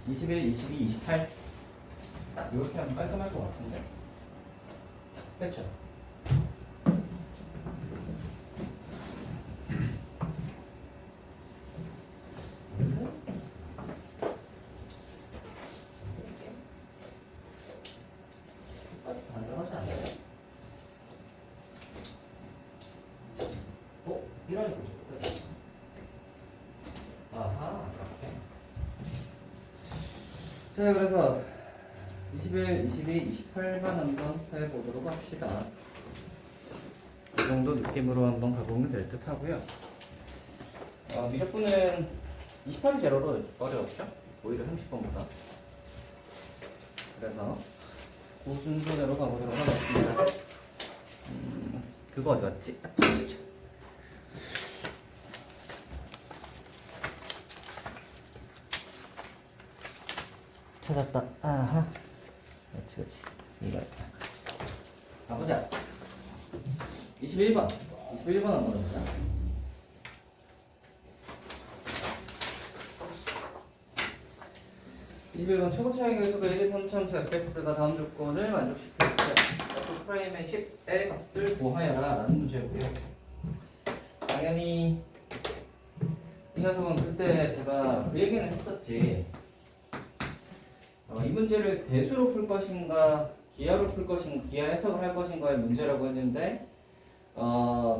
21, 22, 28. 딱 이렇게 하면 깔끔할 것 같은데. 그렇죠? 반등하지 않나요? 이런 거죠. 아하, 이렇게. 자, 그래서 21, 22, 28만 한번 해보도록 합시다. 이 정도 느낌으로 한번 가보면 될 듯 하고요. 미적분은 28이 제일 어려웠죠? 오히려 30번보다. 그래서 그 순서대로 가보도록 하겠습니다. 그거 어디 갔지? 찾았다. 아하. 그렇지. 이거. 가보자. 21번. 21번 한번 해보자. 최고 차이 계수가 1, 2, 3천 fx가 다음 조건을 만족시킬 때 F'의 10의 값을 구하여라 라는 문제였고요. 당연히 이 녀석은 그때 제가 그 얘기는 했었지. 이 문제를 대수로 풀 것인가 기하로 풀 것인가 기하 해석을 할 것인가의 문제라고 했는데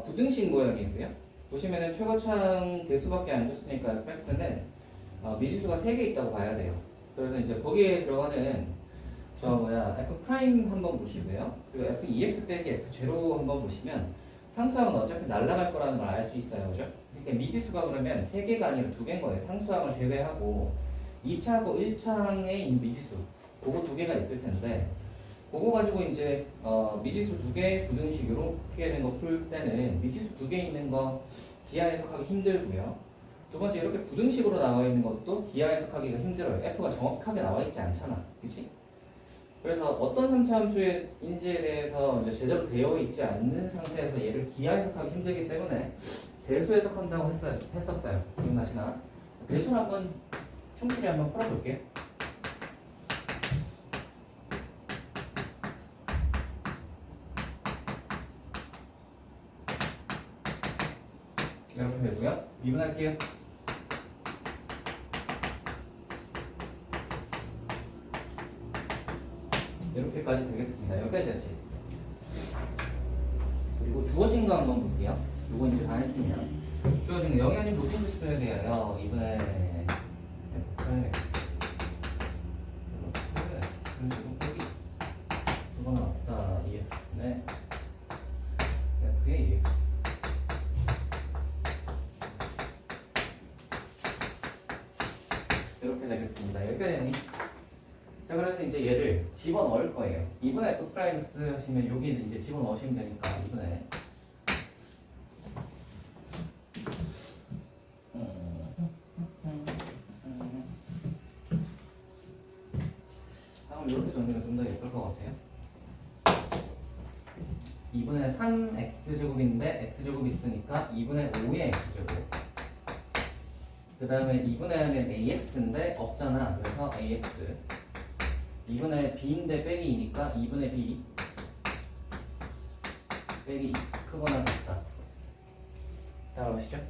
부등식 모양이고요. 보시면은 최고차항 대수밖에 안 줬으니까 fx는 미지수가 3개 있다고 봐야 돼요. 그래서 이제 거기에 들어가는 f 프라임 한번 보시고요. 그리고 f2x 빼기 f0 한번 보시면 상수항은 어차피 날아갈 거라는 걸 알 수 있어요. 그죠? 그러니까 미지수가 그러면 3개가 아니라 2개인 거예요. 상수항을 제외하고 2차하고 1차항의 미지수 그거 2개가 있을 텐데 그거 가지고 이제 미지수 2개 부등식 이렇게 된 거 풀 때는 미지수 2개 있는 거 기하 해석하기 힘들고요. 두 번째 이렇게 부등식으로 나와 있는 것도 기하 해석하기가 힘들어요. F가 정확하게 나와 있지 않잖아. 그치? 그래서 어떤 3차 함수인지에 대해서 이제 제대로 되어 있지 않는 상태에서 얘를 기하 해석하기 힘들기 때문에 대수 해석한다고 했었어요. 기억나시나? 대수를 한번 충분히 한번 풀어볼게요. 이렇게 되고요. 미분할게요. 이렇게까지 되겠습니다. 여기까지 됐지. 그리고 주어진 거 한번 볼게요. 요거 이제 다 했으면 주어진 거 영현이 모든 실수에 대하여 2분의 x 그거 나왔다. 2x분의 f의 2x 이렇게 되겠습니다. 여기까지 했니? 자, 그래서 이제 얘를 집어넣을 거예요. 2분의 f 프라임 x 하시면 여기는 이제 집어넣으시면 되니까 2분의 이렇게 정리가 좀 더 예쁠 것 같아요. 2분의 3x제곱인데 x제곱이 있으니까 2분의 5의 x제곱 그 다음에 2분의 하면 ax인데 없잖아. 그래서 ax 2분의 b인데 빼기 2니까 2분의 b 빼기 2 크거나 같다. 따라오시죠?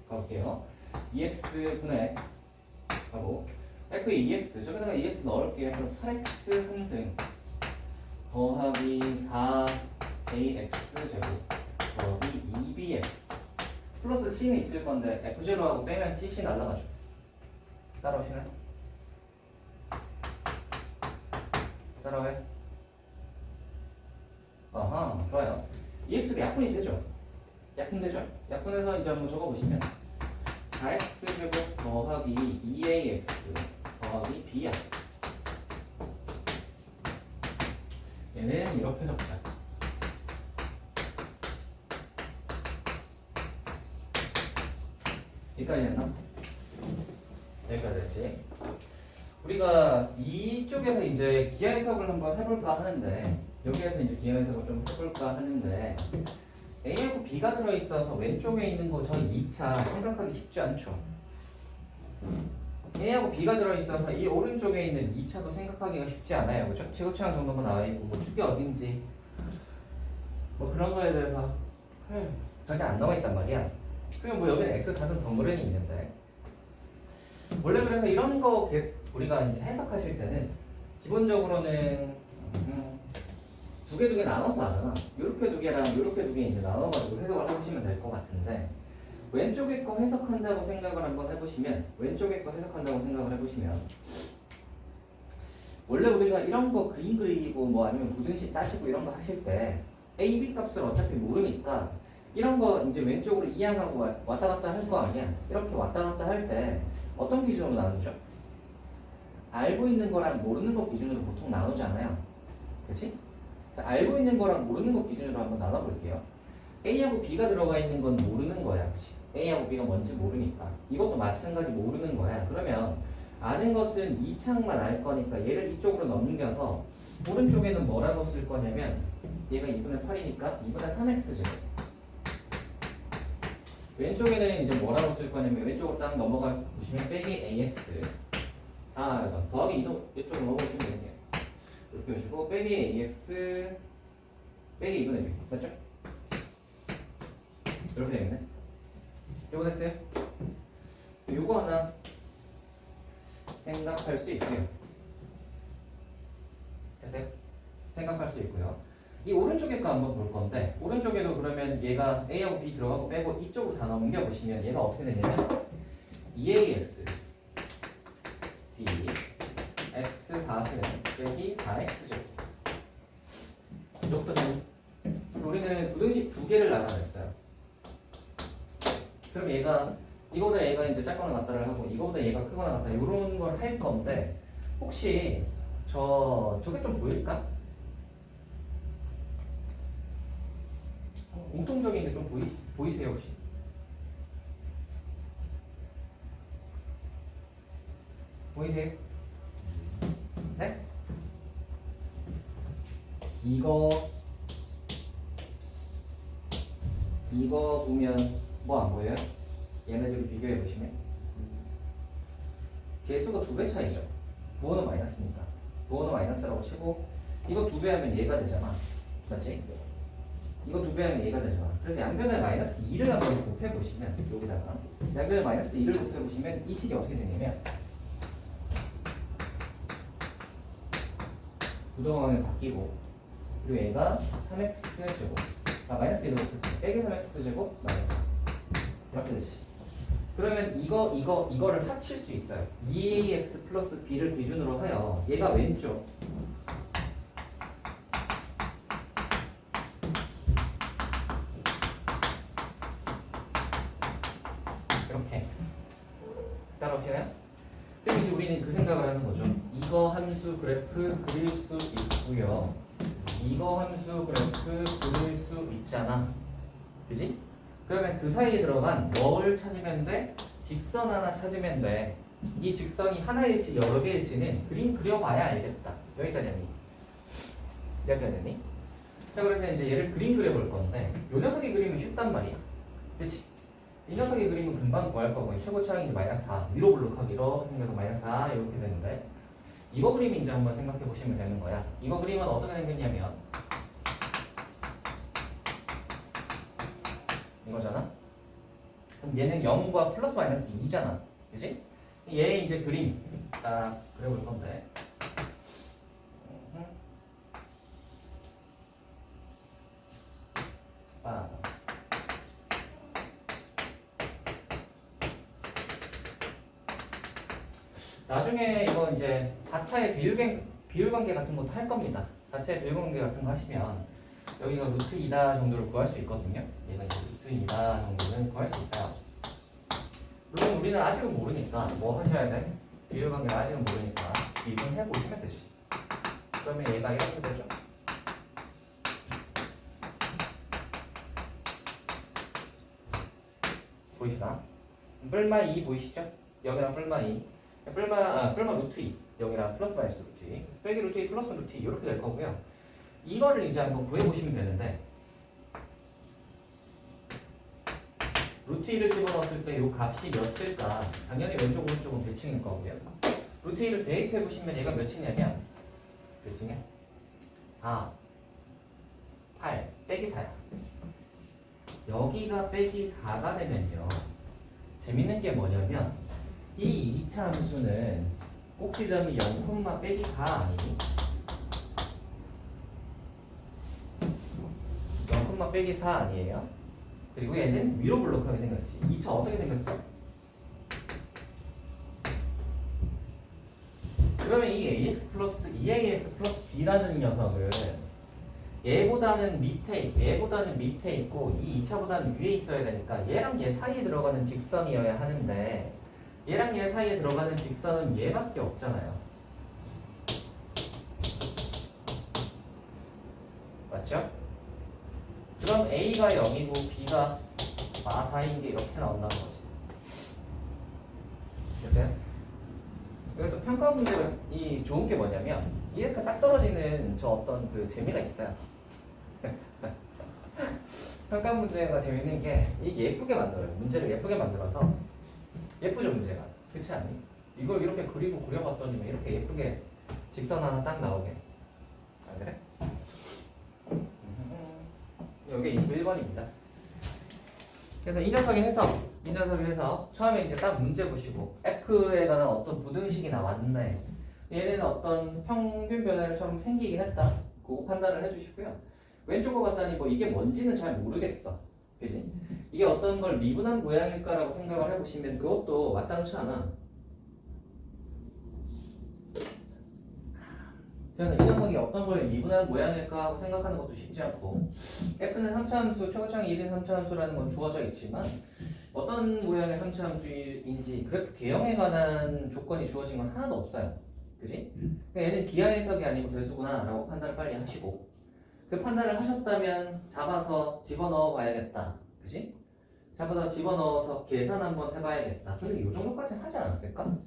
가볼게요. 2x분의 하고 f의 2x 저기다가 2x 넣을게요. 그럼 8x 3승 더하기 4ax 제곱 더하기 2bx 플러스 c는 있을 건데 f0하고 빼면 cc 날라가죠. 따라오시나요? 따라와요? 아하, 좋아요. EX가 약분이 되죠? 약분되죠? 약분해서 이제 한번 적어보시면 4x제곱 더하기 2ax 더하기 b야. 얘는 이렇게 적자. 여기까지 했나? 여기까지 했지. 우리가 이쪽에서 이제 기하 해석을 한번 해볼까 하는데 여기에서 이제 기하 해석을 좀 해볼까 하는데 A하고 B가 들어있어서 왼쪽에 있는 거 저 2차 생각하기 쉽지 않죠. A하고 B가 들어있어서 이 오른쪽에 있는 2차도 생각하기가 쉽지 않아요. 그죠? 최고차항 정도가 나와있고 뭐 축이 어딘지 뭐 그런 거에 대해서 절대 안 나와있단 말이야. 그러면 뭐 여기는 X 사선 덩그러니 있는데 원래 그래서 이런 거 우리가 이제 해석하실 때는 기본적으로는 두 개 나눠서 하잖아. 요렇게 두 개랑 요렇게 두 개 이제 나눠가지고 해석을 해보시면 될 것 같은데 왼쪽에 거 해석한다고 생각을 한번 해보시면 왼쪽에 거 해석한다고 생각을 해보시면 원래 우리가 이런 거 그림 그리고 뭐 아니면 부등식 따시고 이런 거 하실 때 A, B 값을 어차피 모르니까 이런 거 이제 왼쪽으로 이항하고 왔다 갔다 할 거 아니야. 이렇게 왔다 갔다 할 때 어떤 기준으로 나누죠? 알고 있는 거랑 모르는 거 기준으로 보통 나누잖아요. 그치? 그래서 알고 있는 거랑 모르는 거 기준으로 한번 나눠볼게요. A하고 B가 들어가 있는 건 모르는 거야. 그치? A하고 B가 뭔지 모르니까. 이것도 마찬가지 모르는 거야. 그러면 아는 것은 2창만 알 거니까 얘를 이쪽으로 넘겨서 오른쪽에는 뭐라고 쓸 거냐면 얘가 2분의 8이니까 2분의 3x죠. 왼쪽에는 이제 뭐라고 쓸 거냐면 왼쪽으로 딱 넘어가 보시면 빼기 ax 더하기 2도 이쪽으로 넘어가시면 되겠네요. 이렇게 하시고 빼기 ax 빼기 2분의 b 맞죠? 이렇게 되겠네. 요거 됐어요? 요거 하나 생각할 수 있고요. 됐어요? 생각할 수 있고요. 이 오른쪽에 거 한번 볼 건데 오른쪽에도 그러면 얘가 A하고 B 들어가고 빼고 이쪽으로 다 넘겨보시면 얘가 어떻게 되냐면 2AX B X 4승 빼기 4X죠. 이 정도 되니? 우리는 부등식 두 개를 나눠냈어요. 그럼 얘가 이거보다 얘가 이제 작거나 같다를 하고 이거보다 얘가 크거나 같다 이런 걸 할 건데 혹시 저게 좀 보일까? 공통적인 게 좀 보이세요 혹시? 보이세요? 네? 이거 보면 뭐 안 보여요? 얘네들을 비교해 보시면 개수가 2배 차이죠. 부호는 마이너스니까 부호는 마이너스라고 치고 이거 2배 하면 얘가 되잖아. 맞지? 이거 2배 하면 얘가 되잖아. 그래서 양변에 마이너스 2를 한번 곱해보시면 여기다가 양변에 마이너스 2를 곱해보시면 이 식이 어떻게 되냐면 부동항이 바뀌고 그리고 얘가 3x제곱 마이너스 1을 곱했으면 빼기 3x제곱 마이너스 이렇게 되지. 그러면 이거를 합칠 수 있어요. 2ax 플러스 b를 기준으로 하여 얘가 왼쪽 이렇게 따라오시나요? 그럼 이제 우리는 그 생각을 하는 거죠. 이거 함수 그래프 그릴 수 있고요. 이거 함수 그래프 그릴 수 있잖아. 그지? 그러면 그 사이에 들어간 뭘 찾으면 돼? 직선 하나 찾으면 돼. 이 직선이 하나일지 여러 개일지는 그림 그려봐야 알겠다. 여기까지 했니? 여기까지 했니? 자, 그래서 이제 얘를 그림 그려볼 건데 요 녀석의 그림은 쉽단 말이야. 그치? 이 녀석의 그림은 금방 구할 거고 최고 차항이 마이너스 4 위로 블록하기로 생겨서 마이너스 4 이렇게 되는데 이거 그림 이제 한번 생각해 보시면 되는 거야. 이거 그림은 어떻게 생겼냐면 이거잖아. 그럼 얘는 0과 플러스 마이너스 2잖아. 그지? 얘 이제 그림 딱 그려볼 건데 나중에 이거 이제 4차의 비율관계 같은 것도 할 겁니다. 4차의 비율관계 같은 거 하시면 여기가 루트 2다 정도를 구할 수 있거든요. 얘가 이제 루트 2다 정도는 구할 수 있어요. 물론 우리는 아직은 모르니까 뭐 하셔야 돼? 비율관계를 아직은 모르니까 미분해 보시면 되지. 그러면 얘가 이렇게 되죠. 보이시나? 뿔마 2 보이시죠? 여기랑 뿔마 2 뿔마 루트 2 여기랑 플러스 마이너스 루트 2 빼기 루트 2 플러스 루트 2 이렇게 될 거고요. 이거를 이제 한번 구해보시면 되는데 루트 2를 집어넣었을 때 이 값이 몇일까? 당연히 왼쪽 오른쪽은 대칭일 거고요. 루트 2를 대입해 보시면 얘가 몇이냐면 몇이냐? 4, 8 빼기 4야. 여기가 빼기 4가 되면요. 재밌는 게 뭐냐면 이 2차 함수는 꼭지점이 0, 빼기 4 아니니? 0, 빼기 4 아니에요? 그리고 얘는 위로 블록하게 생겼지. 2차 어떻게 생겼어? 그러면 이 ax 플러스 2ax 플러스 b라는 녀석을 얘보다는 밑에 있고 이 2차보다는 위에 있어야 되니까 얘랑 얘 사이에 들어가는 직선이어야 하는데 얘랑 얘 사이에 들어가는 직선은 얘밖에 없잖아요. 맞죠? 그럼 a가 0이고 b가 마4인 게 이렇게 나온다는 거지. 됐어요? 그래서 평가 문제가 이 좋은 게 뭐냐면 이렇게 딱 떨어지는 저 어떤 그 재미가 있어요. 평가 문제가 재밌는 게 이게 예쁘게 만들어요. 문제를 예쁘게 만들어서 예쁘죠 문제가. 그렇지 않니? 이걸 이렇게 그리고 그려봤더니 이렇게 예쁘게 직선 하나 딱 나오게. 안 그래? 여기 21번입니다. 그래서 이 녀석의 해석 처음에 이제 딱 문제 보시고 F에 관한 어떤 부등식이 나왔는데 얘는 어떤 평균 변화를처럼 생기긴 했다. 그거 판단을 해주시고요. 왼쪽으로 갔다니 뭐 이게 뭔지는 잘 모르겠어. 그지? 이게 어떤 걸 미분한 모양일까라고 생각을 해보시면 그것도 마땅치 않아. 그래서 이 녀석이 어떤 걸 미분한 모양일까 하고 생각하는 것도 쉽지 않고 F는 3차 함수, 최고차항이 1인 3차 함수라는 건 주어져 있지만 어떤 모양의 3차 함수인지 그래프 개형에 관한 조건이 주어진 건 하나도 없어요. 그지? 그러니까 얘는 기하 해석이 아니고 대수구나 라고 판단을 빨리 하시고 그 판단을 하셨다면 잡아서 집어넣어 봐야겠다. 그지? 잡아서 집어넣어서 계산 한번 해봐야겠다. 근데 이 정도까지 하지 않았을까?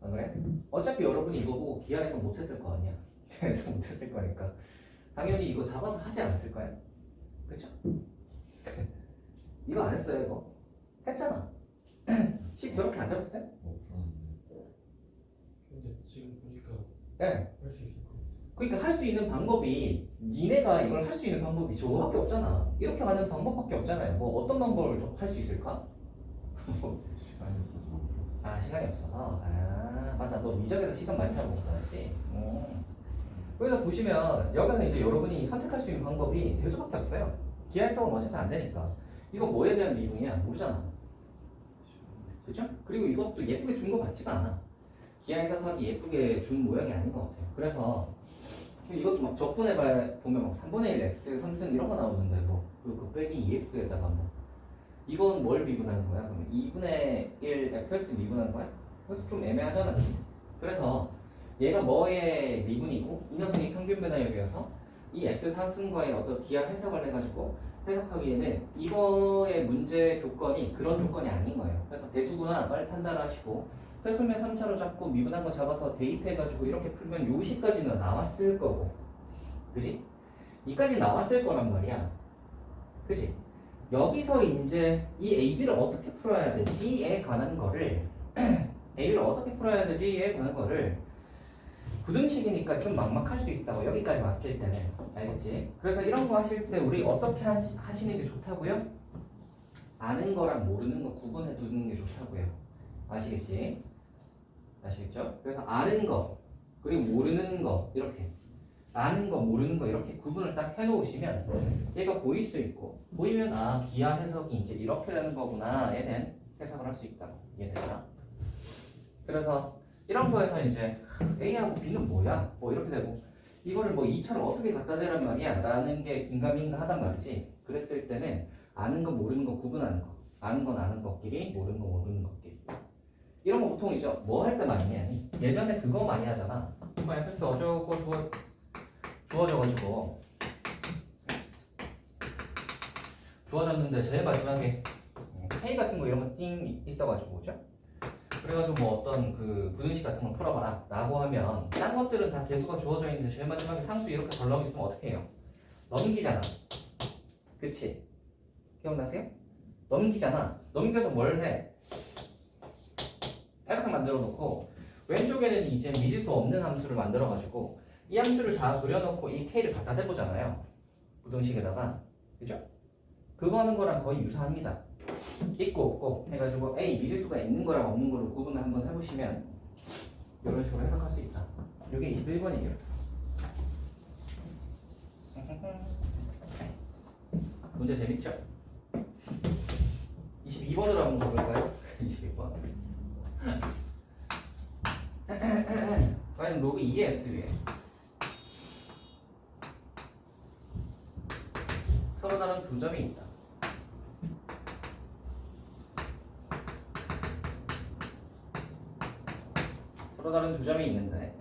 안 그래? 어차피 여러분이 이거 보고 기하 해석 못했을 거 아니야. 기하 해석 못했을 거니까 당연히 이거 잡아서 하지 않았을 거야. 그쵸? 이거 안 했어요 이거? 했잖아. 10 저렇게 안 잡았어요? 근데 지금 보니까 네. 할 수 있을 것 같아. 그러니까 할 수 있는 방법이 니네가 이걸 할 수 있는 방법이 저거밖에 없잖아. 이렇게 가는 방법밖에 없잖아요. 뭐 어떤 방법을 더 할 수 있을까? 시간이 없어서 못 풀었어. 아 시간이 없어서. 아 맞다. 너 미적에서 시간 많이 차고 그러지. 그래서 보시면 여기서 이제 여러분이 선택할 수 있는 방법이 될 수밖에 없어요. 기하 해석은 어차피 안 되니까. 이거 뭐에 대한 미분이야? 모르잖아. 그죠? 그리고 이것도 예쁘게 준 거 같지가 않아. 기하 해석하기 예쁘게 준 모양이 아닌 것 같아요. 그래서 이것도 막 적분해 보면 막 3분의 1 x 3승 이런 거 나오는데 그 빼기 2x에다가 뭐 이건 뭘 미분하는 거야? 그러면 2분의 1 fx 미분하는 거야? 그것도 좀 애매하잖아. 그래서 얘가 뭐의 미분이고 이 녀석이 평균 변화율이어서 이 x 상승과의 어떤 기하 해석을 해가지고 해석하기에는 이거의 문제 조건이 그런 조건이 아닌 거예요. 그래서 대수구나 빨리 판단하시고 회수면 3차로 잡고 미분한 거 잡아서 대입해가지고 이렇게 풀면 요 시까지는 나왔을 거고 그지? 이까지 나왔을 거란 말이야. 그지? 여기서 이제 이 AB를 어떻게 풀어야 되지에 관한 거를 AB를 어떻게 풀어야 되지에 관한 거를 부등식이니까 좀 막막할 수 있다고 여기까지 왔을 때는 알겠지? 그래서 이런 거 하실 때 우리 어떻게 하시는 게 좋다고요? 아는 거랑 모르는 거 구분해 두는 게 좋다고요. 아시겠지? 아시겠죠? 그래서 아는 거 그리고 모르는 거 이렇게 아는 거 모르는 거 이렇게 구분을 딱 해놓으시면 얘가 보일 수 있고 보이면 아 기하 해석이 이제 이렇게 되는 거구나에 대한 해석을 할 수 있다고 이해되나? 그래서 이런 거에서 이제 A하고 B는 뭐야? 뭐 이렇게 되고 이거를 뭐 2차를 어떻게 갖다 대란 말이야? 라는 게 긴가민가 하단 말이지. 그랬을 때는 아는 거 모르는 거 구분하는 거 아는 건 아는 것끼리 모르는 거 모르는 것끼리 이런 거 보통 이제 뭐 할 때 많이 하니? 예전에 그거 많이 하잖아. 뭐 fx 어쩌고 주어져가지고 주어졌는데 제일 마지막에 K 같은 거 이런 거 띵 있어가지고 그죠? 그래가지고 뭐 어떤 그 부등식 같은 걸 풀어봐라 라고 하면 딴 것들은 다 개수가 주어져 있는데 제일 마지막에 상수 이렇게 덜렁 있으면 어떻게 해요? 넘기잖아. 그치? 기억나세요? 넘기잖아. 넘겨서 뭘 해? 이렇게 만들어 놓고 왼쪽에는 이제 미지수 없는 함수를 만들어 가지고 이 함수를 다 그려놓고 이 k를 갖다 대보잖아요. 부등식에다가. 그죠? 그거 하는 거랑 거의 유사합니다. 있고 없고 해가지고 A 미지수가 있는 거랑 없는 거를 구분을 한번 해보시면 이런 식으로 해석할 수 있다. 이게 21번이에요. 문제 재밌죠? 22번으로 한번 가볼까요? 22번. 과연 로그 2의 x위에 서로 다른 두 점이 있다. 서로 다른 두 점이 있는데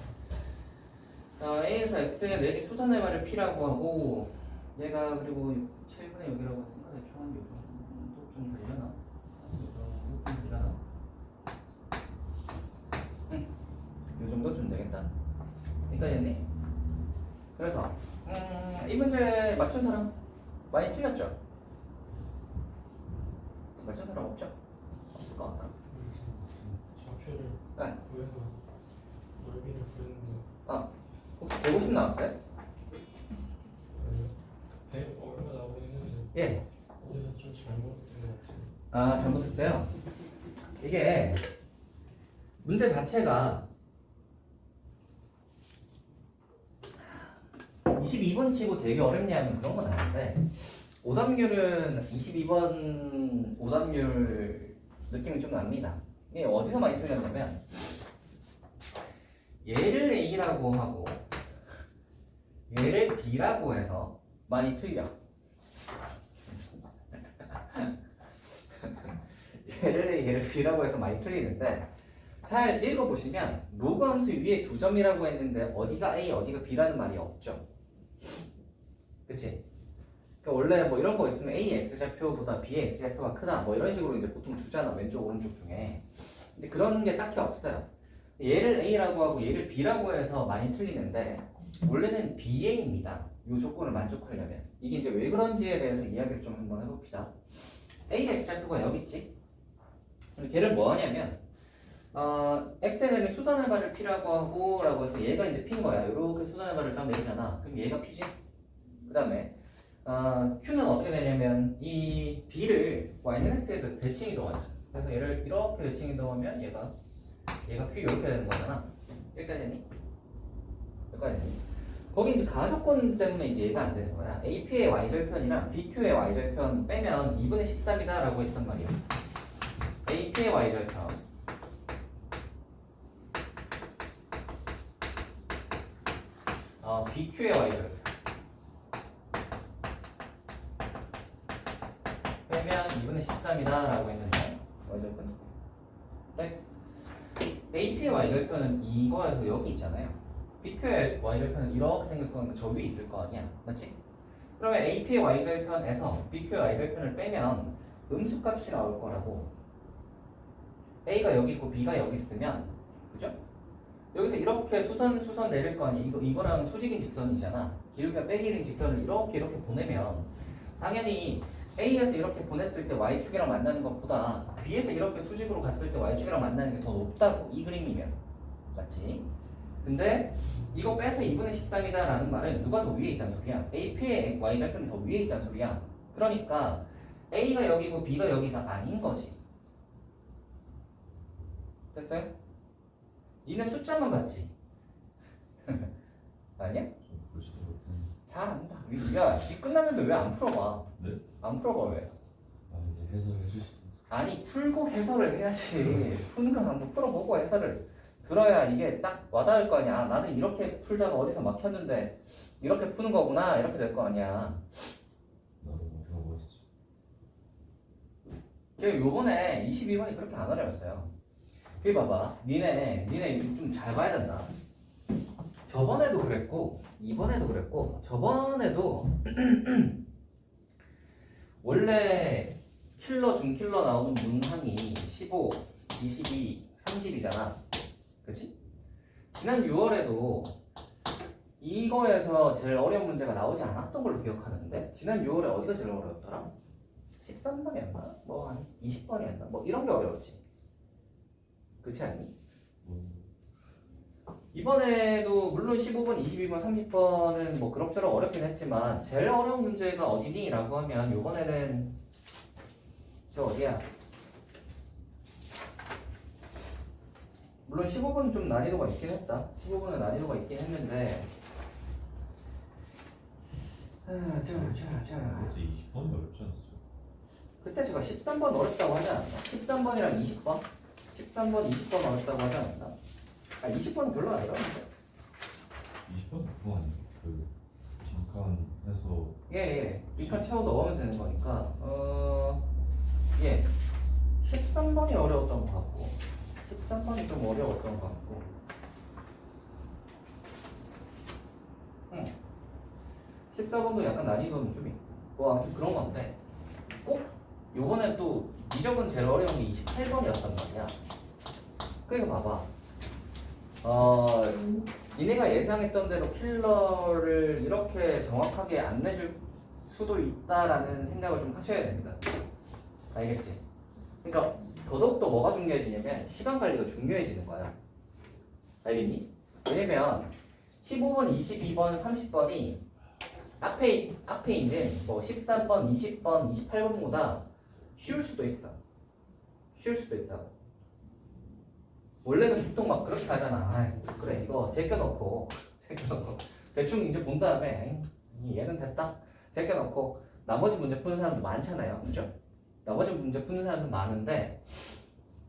A에서 X에 내리 수선의 말을 P라고 하고 얘가 그리고 7분의 6이라고 했으니까 대충 한 요정도 좀 되려나? 좀 되려나? 요 정도쯤 되겠다. 여기까지였니? 그래서 이 문제 맞춘 사람 많이 틀렸죠? 맞춘 사람 없죠? 없을 것 같다. 좌표를 네. 구해서 넓이를 구하는 거 혹시 150 나왔어요? 얼마 나오긴 했는데 예. 어디서 좀 잘못된 것 같아요. 아, 잘못했어요. 이게 문제 자체가 22번 치고 되게 어렵냐면 그런 건 아닌데 오답률은 22번 오답률 느낌이 좀 납니다. 이게 어디서 많이 틀렸냐면 얘를 A라고 하고 얘를 B라고 해서 많이 틀려. 얘를 A, 얘를 B라고 해서 많이 틀리는데 잘 읽어보시면 로그 함수 위에 두 점이라고 했는데 어디가 A, 어디가 B라는 말이 없죠. 그치? 그러니까 원래 뭐 이런 거 있으면 A의 X좌표보다 B의 X좌표가 크다 뭐 이런 식으로 이제 보통 주잖아. 왼쪽 오른쪽 중에. 근데 그런 게 딱히 없어요. 얘를 A라고 하고 얘를 B라고 해서 많이 틀리는데 원래는 BA입니다. 이 조건을 만족하려면. 이게 이제 왜 그런지에 대해서 이야기를 좀 한번 해봅시다. A의 X좌표가 여기 있지? 걔를 뭐 하냐면 x에는 수선의 발을 P라고 하고 라고 해서 얘가 이제 P인 거야. 이렇게 수선의 발을 딱 내리잖아. 그럼 얘가 P지? 그 다음에 Q는 어떻게 되냐면 이 B를 Y는 X에도 대칭 이동하죠. 그래서 얘를 이렇게 대칭 이동하면 얘가 Q 이렇게 되는 거잖아. 여기까지 했니? 여기까지 했니? 거기 이제 가조건 때문에 이제 얘가 안 되는 거야. AP의 Y절편이랑 BQ의 Y절편 빼면 2분의 13이다 라고 했단 말이야. AP의 Y절편 BQ의 Y절편 빼면 2분의 13이다 라고 했는데 Y절편? 네. AP의 Y절편은 이거에서 여기 있잖아요. BQ의 Y절편은 이렇게 생길 거니까 저 위에 있을 거 아니야. 맞지? 그러면 AP의 Y절편에서 BQ의 Y절편을 빼면 음수값이 나올 거라고. A가 여기 있고 B가 여기 있으면 그죠? 여기서 이렇게 수선 내릴 거 아니야. 이거랑 수직인 직선이잖아. 기울기가 빼기인 직선을 이렇게 보내면 당연히 A에서 이렇게 보냈을 때 Y축이랑 만나는 것보다 B에서 이렇게 수직으로 갔을 때 Y축이랑 만나는 게 더 높다고. 이 그림이면. 맞지? 근데 이거 빼서 2분의 13이다 라는 말은 누가 더 위에 있다는 소리야? AP의 Y절편이 더 위에 있다는 소리야. 그러니까 A가 여기고 B가 여기가 아닌 거지. 됐어요? 니네 숫자만 봤지? 아니야? 보지도 못했는데. 잘한다. 야, 니 끝났는데 왜 안 풀어봐? 네? 안 풀어봐 왜? 이제 해설해 주시고. 아니 풀고 해설을 해야지. 푸는 건 한번 풀어보고 해설을 들어야 이게 딱 와닿을 거 아니야. 나는 이렇게 풀다가 어디서 막혔는데 이렇게 푸는 거구나 이렇게 될 거 아니야. 나도 뭐 배워보시죠. 요번에 22번이 그렇게 안 어려웠어요. 그게 봐봐. 니네 좀 잘 봐야 된다. 저번에도 그랬고 이번에도 그랬고 저번에도 원래 킬러 중킬러 나오는 문항이 15, 22, 30이잖아. 그치? 지난 6월에도 이거에서 제일 어려운 문제가 나오지 않았던 걸로 기억하는데 지난 6월에 어디가 제일 어려웠더라? 13번이었나? 뭐 한 20번이었나? 뭐 이런 게 어려웠지. 그렇지 않니? 이번에도 물론 15번, 22번, 30번은 뭐 그럭저럭 어렵긴 했지만 제일 어려운 문제가 어디니? 라고 하면 이번에는 저 어디야? 물론 15번은 좀 난이도가 있긴 했다. 15번은 난이도가 있긴 했는데 그래도 20번이 어렵지 않았어요? 그때 제가 13번 어렵다고 하지 않았나? 13번이랑 20번? 13번, 20번 어렵다고 하지 않았나? 아 20번은 별로 안 어려운데 20번 그거 아니에요? 그 빈칸에서 예. 빈칸 채워 넣으면 되는 거니까 예 13번이 어려웠던 것 같고 13번이 좀 어려웠던 것 같고 14번도 약간 난이도는 좀 있고 뭐 아무튼 그런 건데 꼭 요번에 또 미적은 제일 어려운 게 28번이었단 말이야. 그러니까 봐봐 니네가 예상했던 대로 킬러를 이렇게 정확하게 안 내줄 수도 있다라는 생각을 좀 하셔야 됩니다. 알겠지? 그러니까 더더욱더 뭐가 중요해지냐면 시간 관리가 중요해지는 거야. 알겠니? 왜냐면 15번, 22번, 30번이 앞에 있는 뭐 13번, 20번, 28번보다 쉬울 수도 있어. 쉬울 수도 있다고. 원래는 보통 막 그렇게 하잖아. 아, 그래 이거 제껴놓고 대충 이제 본 다음에 얘는 됐다. 제껴놓고 나머지 문제 푸는 사람도 많잖아요. 그죠? 나머지 문제 푸는 사람도 많은데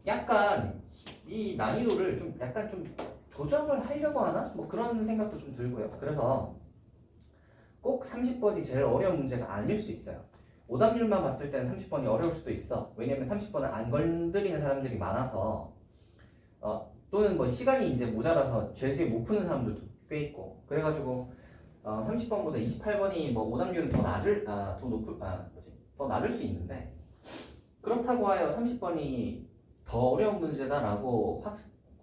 약간 이 난이도를 좀 약간 좀 조정을 하려고 하나? 뭐 그런 생각도 좀 들고요. 그래서 꼭 30번이 제일 어려운 문제가 아닐 수 있어요. 오답률만 봤을 때는 30번이 어려울 수도 있어. 왜냐면 30번은 안 건드리는 사람들이 많아서 또는 뭐 시간이 이제 모자라서 제일 뒤에 못 푸는 사람들도 꽤 있고 그래가지고 30번보다 28번이 뭐 오답률은 더 낮을 수 있는데 그렇다고 하여 30번이 더 어려운 문제다라고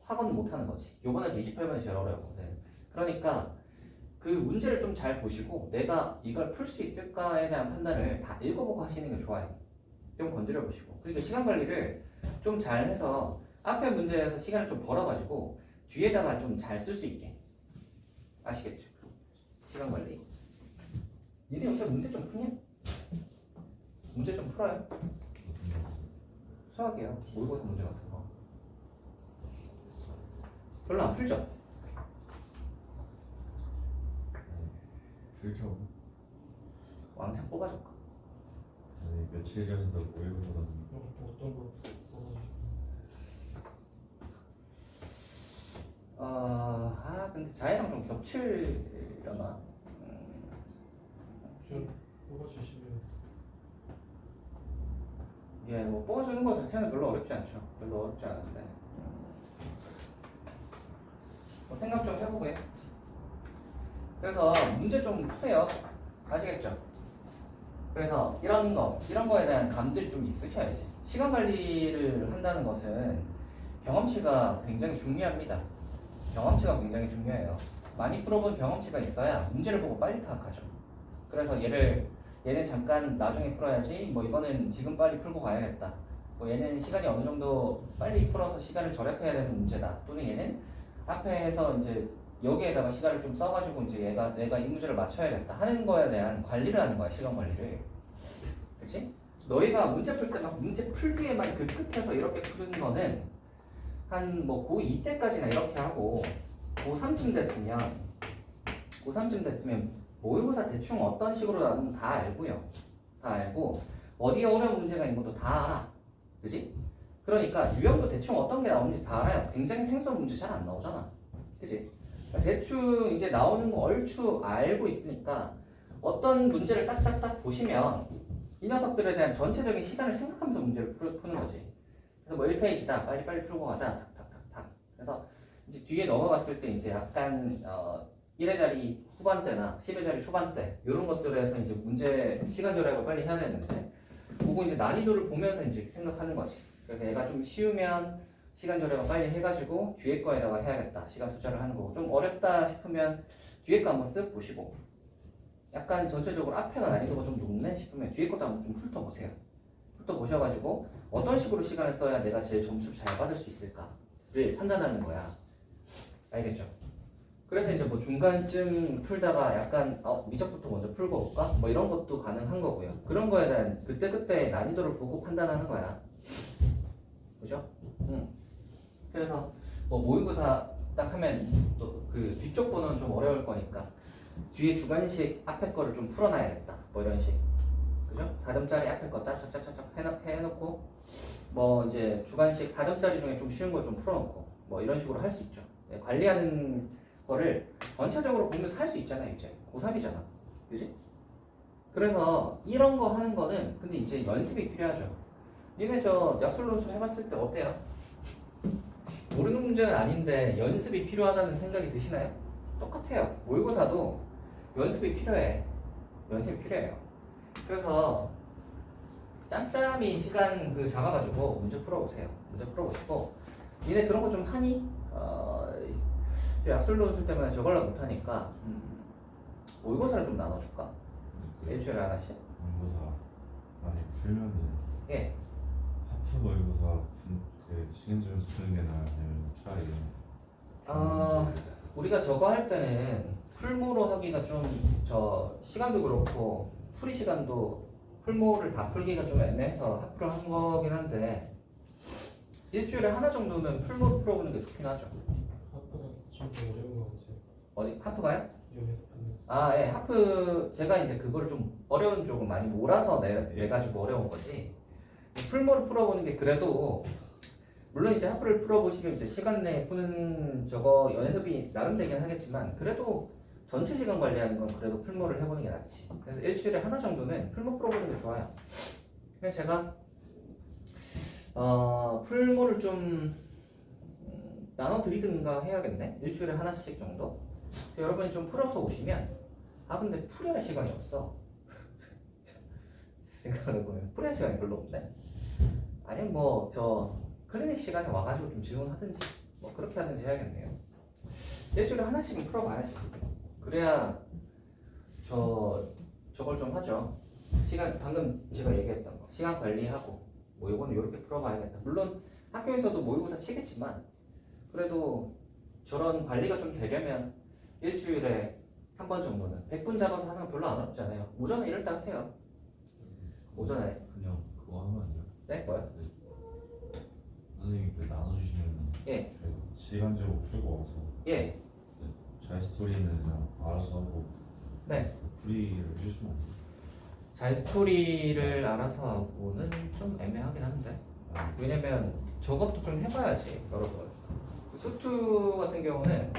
확언 못하는 거지. 요번에도 28번이 제일 어려웠거든. 그러니까 그 문제를 좀 잘 보시고 내가 이걸 풀 수 있을까에 대한 판단을 다 읽어보고 하시는 게 좋아요. 좀 건드려 보시고 그러니까 시간 관리를 좀 잘 해서 앞에 문제에서 시간을 좀 벌어가지고 뒤에다가 좀 잘 쓸 수 있게 아시겠죠? 시간 관리. 니네 요새 문제 좀 푸냐? 문제 좀 풀어요? 수학이야. 모의고사 문제 같은 거 별로 안 풀죠? 그렇죠. 왕창 뽑아줄까? 아니 며칠 전에도 모의고사 봤는데 어떤 거? 근데 자이랑 좀 겹치려나? 좀 뽑아주시면. 예, 뭐 뽑아주는 거 자체는 별로 어렵지 않죠. 별로 어렵지 않은데 뭐 생각 좀 해보고요. 그래서 문제 좀 푸세요. 아시겠죠? 그래서 이런 거에 대한 감들이 좀 있으셔야지. 시간 관리를 한다는 것은 경험치가 굉장히 중요합니다. 경험치가 굉장히 중요해요. 많이 풀어본 경험치가 있어야 문제를 보고 빨리 파악하죠. 그래서 얘는 잠깐 나중에 풀어야지. 뭐 이거는 지금 빨리 풀고 가야겠다. 뭐 얘는 시간이 어느 정도 빨리 풀어서 시간을 절약해야 되는 문제다. 또는 얘는 앞에 해서 이제 여기에다가 시간을 좀 써가지고 이제 내가 이 문제를 맞춰야겠다 하는 거에 대한 관리를 하는 거야. 시간 관리를. 그치? 너희가 문제 풀 때 막 문제 풀기에만 그 급급해서 이렇게 푸는 거는 한 뭐 고2 때까지나 이렇게 하고 고3쯤 됐으면 모의고사 대충 어떤 식으로 나오는 다 알고요. 다 알고 어디에 어려운 문제가 있는 것도 다 알아. 그치? 그러니까 유형도 대충 어떤 게 나오는지 다 알아요. 굉장히 생소한 문제 잘 안 나오잖아. 그치? 그러니까 대충 이제 나오는 거 얼추 알고 있으니까 어떤 문제를 딱딱딱 보시면 이 녀석들에 대한 전체적인 시간을 생각하면서 문제를 푸는 거지. 그래서 뭐 1페이지다. 빨리빨리 풀고 가자. 탁탁탁탁. 그래서 이제 뒤에 넘어갔을 때 이제 약간 1회 자리 후반대나 10회 자리 초반대 이런 것들에서 이제 문제 시간 절약을 빨리 해야 되는데 그거 이제 난이도를 보면서 이제 생각하는 거지. 그래서 얘가 좀 쉬우면 시간 절약을 빨리 해가지고 뒤에 거에다가 해야겠다. 시간 투자를 하는 거고 좀 어렵다 싶으면 뒤에 거 한번 쓱 보시고 약간 전체적으로 앞에가 난이도가 좀 높네 싶으면 뒤에 것도 한번 좀 훑어보세요. 부터 보셔가지고 어떤 식으로 시간을 써야 내가 제일 점수를 잘 받을 수 있을까를 판단하는 거야. 알겠죠? 그래서 이제 뭐 중간쯤 풀다가 약간 미적부터 먼저 풀고 올까? 뭐 이런 것도 가능한 거고요. 그런 거에 대한 그때그때 난이도를 보고 판단하는 거야. 그죠? 그래서 뭐 모의고사 딱 하면 또 그 뒤쪽 번호는 좀 어려울 거니까 뒤에 주관식 앞에 거를 좀 풀어놔야겠다. 뭐 이런 식. 그죠? 4점짜리 앞에 거 짝짝짝짝 해놓고 뭐 이제 주관식 4점짜리 중에 좀 쉬운 걸 좀 풀어놓고 뭐 이런 식으로 할 수 있죠. 네, 관리하는 거를 전체적으로 보면서 할 수 있잖아요. 이제 고3이잖아. 그지? 그래서 이런 거 하는 거는 근데 이제 연습이 필요하죠. 니네 저 약술론술 해봤을 때 어때요? 모르는 문제는 아닌데 연습이 필요하다는 생각이 드시나요? 똑같아요. 모의고사도 연습이 필요해. 연습이 필요해요. 그래서 짬짬이 시간 그 잡아가지고 문제 풀어보세요. 문제 풀어보시고 니네 그런 거 좀 하니? 약술론술 때문에 저걸로 못하니까 모의고사를 좀 나눠줄까? 일주일에 하나씩? 모의고사 만약 풀면은 예. 하프 모의고사 그 시간제로서 푸는 게 나아요? 아니면 차라리 우리가 저거 할 때는 풀모로 하기가 좀 저 시간도 그렇고 풀이 시간도 풀모를 다 풀기가 좀 애매해서 하프를 한 거긴 한데 일주일에 하나 정도는 풀모 풀어보는 게 좋긴 하죠. 학교가 진짜 어려운 것 같아요. 어디 하프가요? 여기서 받는. 예, 하프 제가 이제 그걸 좀 어려운 쪽은 많이 몰아서 내가지고 어려운 거지. 풀모를 풀어보는 게 그래도 물론 이제 하프를 풀어보시면 이제 시간 내에 푸는 저거 연습이 나름되긴 하겠지만 그래도 전체 시간 관리하는 건 그래도 풀모를 해보는 게 낫지. 그래서 일주일에 하나 정도는 풀모 풀어보는 게 좋아요. 그래서 제가 풀모를 좀 나눠드리든가 해야겠네. 일주일에 하나씩 정도. 여러분이 좀 풀어서 오시면 근데 풀이할 시간이 없어. 생각을 해보면 풀이할 시간이 별로 없네. 아니면 뭐 저 클리닉 시간에 와가지고 좀 질문하든지 뭐 그렇게 하든지 해야겠네요. 일주일에 하나씩은 풀어봐야지. 그래야 저걸 좀 하죠. 시간 방금 제가 얘기했던 거 시간 관리하고 뭐 요거는 이렇게 풀어봐야겠다. 물론 학교에서도 모의고사 치겠지만 그래도 저런 관리가 좀 되려면 일주일에 한 번 정도는 100분 잡아서 하는 건 별로 안 어렵잖아요. 오전에 이럴 때 하세요. 오전에. 그냥 그거 하는 거 아니에요? 네? 뭐요? 선생님이 그 나눠주시면 예. 저희가 시간제로 풀고 와서 예. 잘 스토리는 그냥 알아서 하고 네. 풀이를 해주시면 안 돼요? 잘 스토리를 알아서 하고는 좀 애매하긴 한데 왜냐면 저것도 좀 해봐야지 여러분. 수투 같은 경우는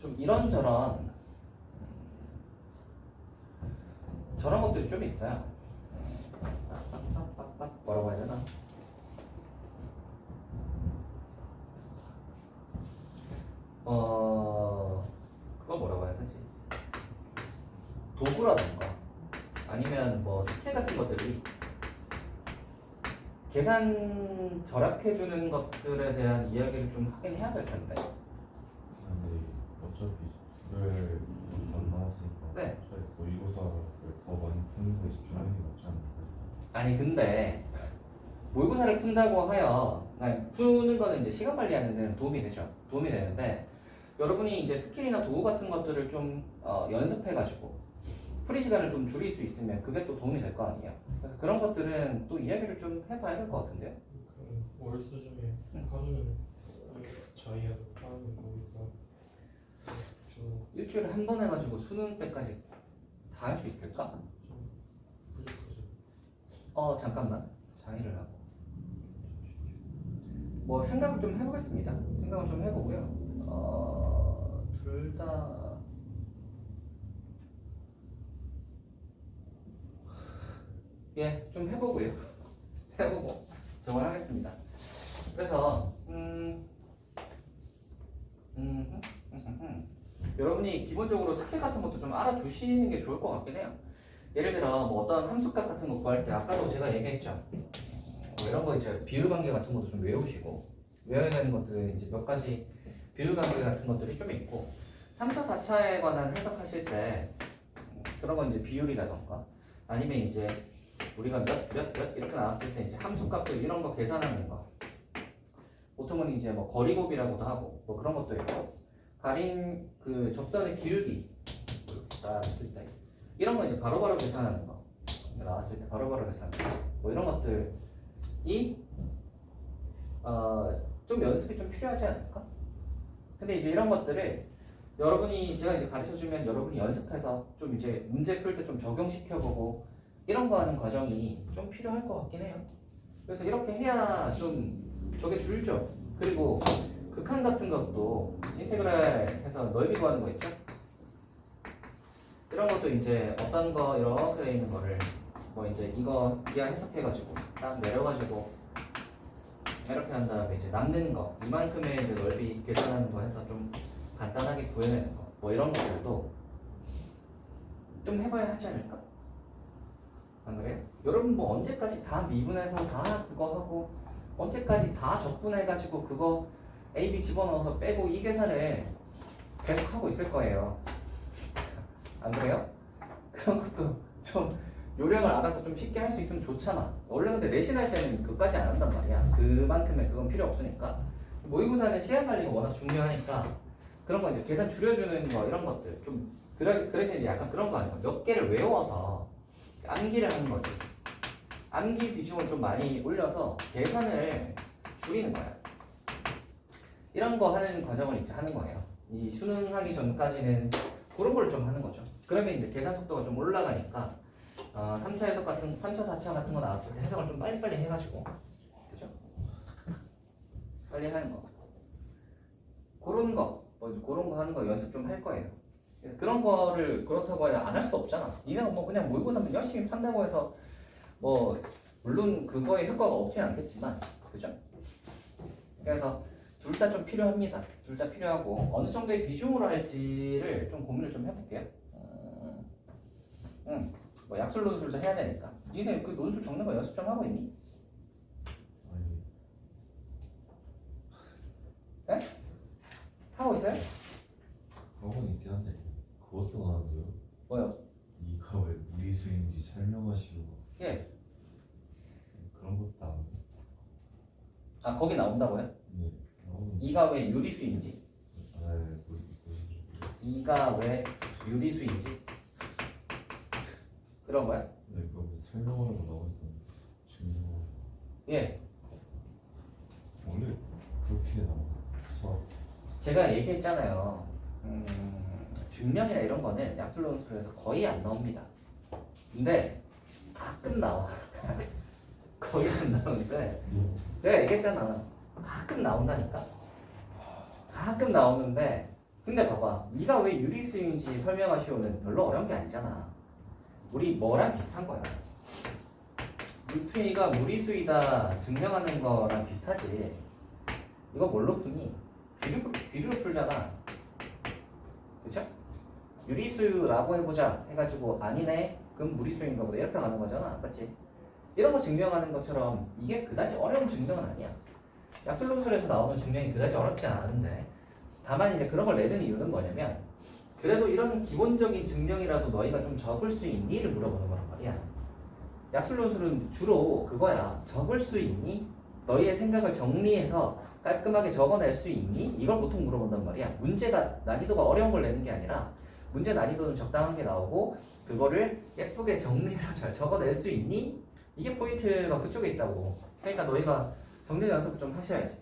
좀 이런저런 저런 것들이 좀 있어요. 뭐라고 해야 되나? 그거 뭐라고 해야 되지? 도구라던가 아니면 뭐 스킬 같은 것들이 계산 절약해주는 것들에 대한 이야기를 좀 하긴 해야 될 텐데. 근데 어차피 주별 안 나왔으니까 네. 차라리 모의고사를 더 많이 푸는 거에 집중하는 게 낫지 않을까요? 아니 근데 모의고사를 푼다고 하여 아니, 푸는 거는 이제 시간 관리하는 데는 도움이 되죠. 도움이 되는데 여러분이 이제 스킬이나 도구 같은 것들을 좀 연습해가지고 프리 시간을 좀 줄일 수 있으면 그게 또 도움이 될 거 아니에요. 그래서 그런 것들은 또 이야기를 좀 해봐야 될 것 같은데요. 그럼 월수 중에 하루는 자이하고 하루는 거기서 일주일에 한 번 해가지고 수능 때까지 다 할 수 있을까? 좀 부족하죠. 잠깐만 자의를 하고 뭐 생각을 좀 해보겠습니다. 생각을 좀 해보고요. 둘 다 예, 좀 해보고요. 해보고 정을 하겠습니다. 그래서 여러분이 기본적으로 스킬 같은 것도 좀 알아두시는 게 좋을 것 같긴 해요. 예를 들어 뭐 어떤 함수값 같은 거 구할 때 아까도 제가 얘기했죠. 뭐 이런 거 이제 비율 관계 같은 것도 좀 외우시고 외워야 되는 것들 이제 몇 가지 비율 관계 같은 것들이 좀 있고 3차, 4차에 관한 해석하실 때 그런 건 이제 비율이라던가 아니면 이제 우리가 몇 이렇게 나왔을 때 이제 함수값들 이런 거 계산하는 거 보통은 이제 뭐 거리곱이라고도 하고 뭐 그런 것도 있고 가린 그 접선의 길기 이렇게 나왔을 때 이런 거 이제 바로바로 계산하는 거 나왔을 때 바로바로 계산하는 거뭐 이런 것들이 좀 연습이 좀 필요하지 않을까? 근데 이제 이런 것들을 여러분이 제가 이제 가르쳐 주면 여러분이 연습해서 좀 이제 문제 풀 때 좀 적용시켜보고 이런 거 하는 과정이 좀 필요할 것 같긴 해요. 그래서 이렇게 해야 좀 저게 줄죠. 그리고 극한 같은 것도 인테그랄 해서 넓이 구하는 거 있죠? 이런 것도 이제 어떤 거 이렇게 돼 있는 거를 뭐 이제 이거 기하 해석해가지고 딱 내려가지고 이렇게 한 다음에 이제 남는 거 이만큼의 이제 넓이 계산하는 거 해서 좀 간단하게 구해내는 거 뭐 이런 것들도 좀 해봐야 하지 않을까? 안 그래요? 여러분 뭐 언제까지 다 미분해서 다 그거 하고 언제까지 다 적분해가지고 그거 A, B 집어넣어서 빼고 이 계산을 계속 하고 있을 거예요. 안 그래요? 그런 것도 좀 요령을 알아서 좀 쉽게 할 수 있으면 좋잖아. 원래 근데 내신 할 때는 그까지 안 한단 말이야. 그만큼의 그건 필요 없으니까. 모의고사는 시간 관리가 워낙 중요하니까 그런 거 이제 계산 줄여주는 거 이런 것들 좀 그래서 이제 약간 그런 거 아니야. 몇 개를 외워서 암기를 하는 거지. 암기 비중을 좀 많이 올려서 계산을 줄이는 거야. 이런 거 하는 과정을 이제 하는 거예요. 이 수능하기 전까지는 그런 걸 좀 하는 거죠. 그러면 이제 계산 속도가 좀 올라가니까 3차 해석 같은 3차 4차 같은 거 나왔을 때 해석을 좀 빨리빨리 해가지고 그죠? 빨리 하는 거 그런 거 그런 거 하는 거 연습 좀 할 거예요. 그런 거를 그렇다고 해야 안 할 수 없잖아. 니네가 뭐 그냥 모의고사면 열심히 판다고 해서 뭐 물론 그거에 효과가 없진 않겠지만 그죠? 그래서 둘 다 좀 필요합니다. 둘 다 필요하고 어느 정도의 비중으로 할지를 좀 고민을 좀 해볼게요. 뭐 약술 논술도 해야 되니까. 니네 그 논술 적는 거 연습 좀 하고 있니? 아니 네? 하고 있어요? 학원 있긴 한데 그것도 나왔는데요. 뭐요? 이가 왜 무리수인지 설명하시고 예. 그런 것도 나오네. 아 거기 나온다고요? 네. 나오는. 이가 왜 유리수인지? 네, 무슨 이가 왜 유리수인지? 그런 거야? 네, 그거 뭐 설명하라고 나오던 증명. 예. 원래 그렇게 나와 수학. 제가 얘기했잖아요. 증명이나 이런 거는 약술 논술에서 거의 안 나옵니다. 근데 가끔 나와. 거의 안 나오는데 제가 얘기했잖아. 가끔 나온다니까. 가끔 나오는데 근데 봐봐. 이가 왜 유리수인지 설명하시오는 별로 어려운 게 아니잖아. 우리 뭐랑 비슷한 거야. 루트이가 무리수이다 증명하는 거랑 비슷하지. 이거 뭘로 푸니? 비류로 풀잖아. 그쵸? 유리수라고 해보자 해가지고 아니네 그럼 무리수인가 보다 이렇게 가는 거잖아. 맞지? 이런 거 증명하는 것처럼 이게 그다지 어려운 증명은 아니야. 약술논술에서 나오는 증명이 그다지 어렵지 않은데 다만 이제 그런 걸 내는 이유는 뭐냐면 그래도 이런 기본적인 증명이라도 너희가 좀 적을 수 있니를 물어보는 거란 말이야. 약술논술은 주로 그거야. 적을 수 있니? 너희의 생각을 정리해서 깔끔하게 적어낼 수 있니? 이걸 보통 물어본단 말이야. 문제가 난이도가 어려운 걸 내는 게 아니라 문제 난이도는 적당한 게 나오고 그거를 예쁘게 정리해서 잘 적어낼 수 있니? 이게 포인트가 그쪽에 있다고. 그러니까 너희가 정리 연습을 좀 하셔야지.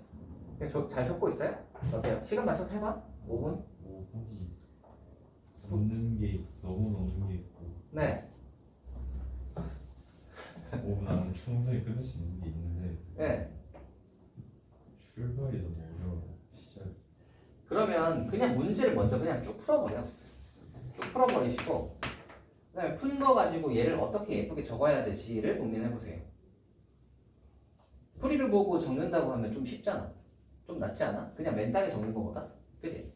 잘 적고 있어요? 어때요? 시간 맞춰서 해봐. 5분? 5분이 넘는 게 너무 넘는 게 있고 네. 5분 안에 충분히 끝낼 수 있는 게 있는데 네. 출발이 너무 어려워요. 시작. 그러면 그냥 문제를 먼저 그냥 쭉 풀어버려. 쭉 풀어버리시고 그다음에 푼 거 가지고 얘를 어떻게 예쁘게 적어야 되지를 고민해보세요. 풀이를 보고 적는다고 하면 좀 쉽잖아. 좀 낫지 않아? 그냥 맨땅에 적는 거보다. 그치?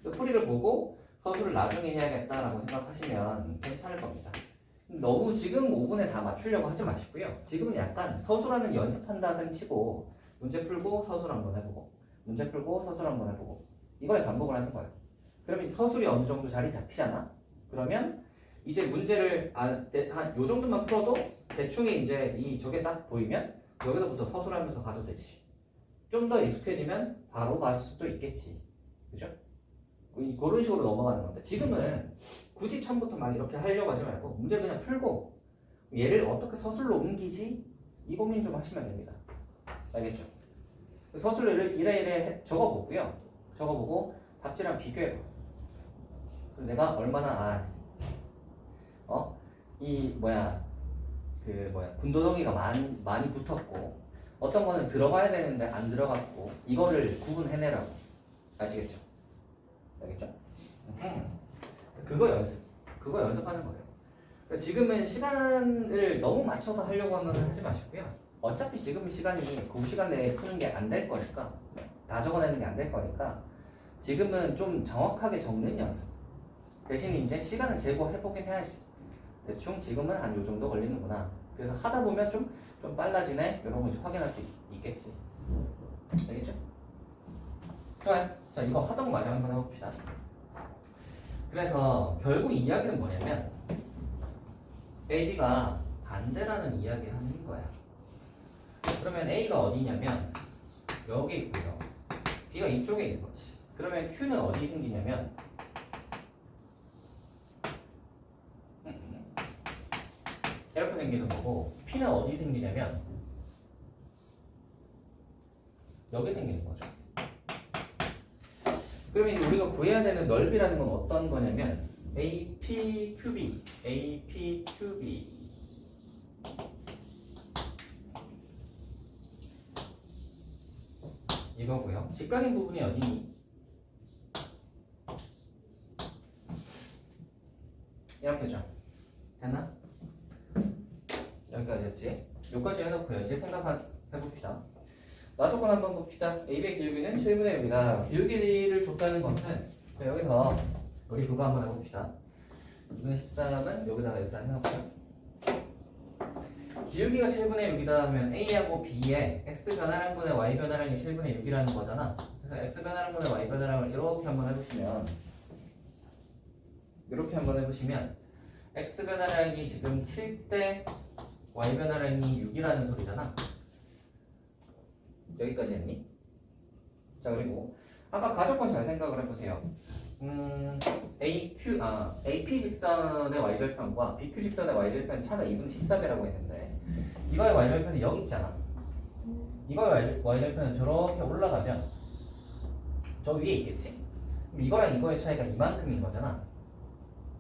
그 풀이를 보고 서술을 나중에 해야겠다라고 생각하시면 괜찮을 겁니다. 너무 지금 5분에 다 맞추려고 하지 마시고요. 지금은 약간 서술하는 연습한다 셈 치고 문제 풀고 서술 한번 해보고 문제 풀고 서술 한번 해보고 이거에 반복을 하는 거예요. 그러면 서술이 어느 정도 자리 잡히잖아? 그러면 이제 문제를 한 요 정도만 풀어도 대충이 이제 이 저게 딱 보이면 여기서부터 서술하면서 가도 되지. 좀 더 익숙해지면 바로 갈 수도 있겠지. 그죠? 그런 식으로 넘어가는 건데 지금은 굳이 처음부터 막 이렇게 하려고 하지 말고 문제 그냥 풀고 얘를 어떻게 서술로 옮기지? 이 고민 좀 하시면 됩니다. 알겠죠? 서술을 이래 적어보고요. 적어보고 답지랑 비교해봐. 그럼 내가 얼마나 군더더기가 많이 붙었고 어떤 거는 들어가야 되는데 안 들어갔고 이거를 구분해내라고. 아시겠죠? 알겠죠? 그거 연습하는 거예요. 그러니까 지금은 시간을 너무 맞춰서 하려고 하면 하지 마시고요. 어차피 지금 시간이 그 시간 내에 푸는 게 안 될 거니까 다 적어내는 게 안 될 거니까 지금은 좀 정확하게 적는 연습. 대신 이제 시간을 제고해보긴 해야지. 대충 지금은 한 요 정도 걸리는구나. 그래서 하다 보면 좀 빨라지네. 이런 거 이제 확인할 수 있겠지. 알겠죠? 좋아요. 자, 이거 하던 거 마저 한번 해봅시다. 그래서 결국 이야기는 뭐냐면 A, B가 반대라는 이야기 하는 거야. 그러면 A가 어디냐면 여기 있고요. B가 이쪽에 있는 거지. 그러면 Q는 어디 생기냐면 이렇게 생기는 거고 P는 어디 생기냐면 여기 생기는 거죠. 그러면 이제 우리가 구해야 되는 넓이라는 건 어떤 거냐면 APQB 이거고요. 직각인 부분이 어디니? 이렇게죠. 됐나? 여기까지 했지? 여기까지 해놓고요. 이제 생각해봅시다. 나조건 한번 봅시다. AB의 기울기는 7분의 6이다. 기울기를 줬다는 것은 여기서 우리 그거 한번 해봅시다. 2분의 13은 여기다가 일단 해놓고요. 기울기가 7분의 6이다 하면 A하고 B에 X 변화량분의 Y 변화량이 7분의 6이라는 거잖아. 그래서 X 변화량분의 Y 변화량을 이렇게 한번 해보시면 X 변화량이 지금 7대 Y 변화량이 6이라는 소리잖아. 여기까지 했니? 자, 그리고 아까 가족권 잘 생각을 해보세요. AP 직선의 y절편과 BQ 직선의 y절편 차가 2분의 13이라고 했는데 이거의 y절편이 여기 있잖아. 이거의 y절편은 저렇게 올라가면 저 위에 있겠지? 그럼 이거랑 이거의 차이가 이만큼인 거잖아.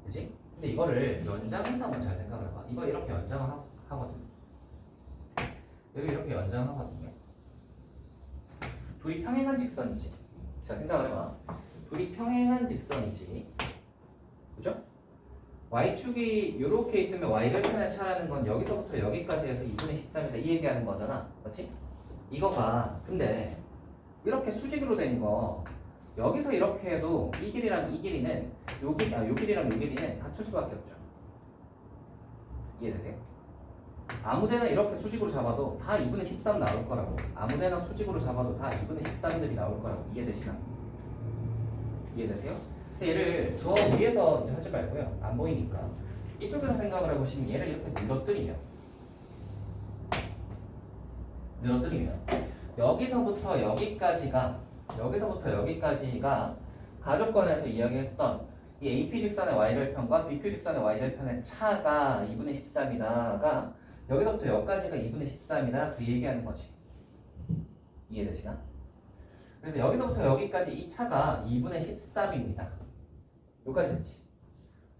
그치? 근데 이거를 연장해서 한번 잘 생각을 해봐. 이거 이렇게 연장을 하거든. 여기 이렇게 연장하거든요. 둘이 평행한 직선이지. 자, 생각을 해봐. 둘이 평행한 직선이지. 그죠? y축이 이렇게 있으면 y절편의 차라는 건 여기서부터 여기까지 해서 2분의 13이다 이 얘기하는 거잖아. 맞지? 이거가 근데 이렇게 수직으로 된 거 여기서 이렇게 해도 이 길이랑 이 길이는 요 길이랑 요 길이는 같을 수밖에 없죠. 이해되세요? 아무데나 이렇게 수직으로 잡아도 다 2분의 13 나올 거라고. 아무데나 수직으로 잡아도 다 2분의 13들이 나올 거라고. 이해되시나? 이해되세요? 얘를 저 위에서 이제 하지 말고요. 안 보이니까 이쪽에서 생각을 해보시면 얘를 이렇게 늘어뜨리면 여기서부터 여기까지가 가족권에서 이야기했던 이 AP 직선의 y절편과 BQ 직선의 y절편의 차가 2분의 13이다가 여기서부터 여기까지가 2분의 13이다 그 얘기하는 거지. 이해되시나? 그래서 여기서부터 여기까지 이 차가 2분의 13입니다. 여기까지 됐지?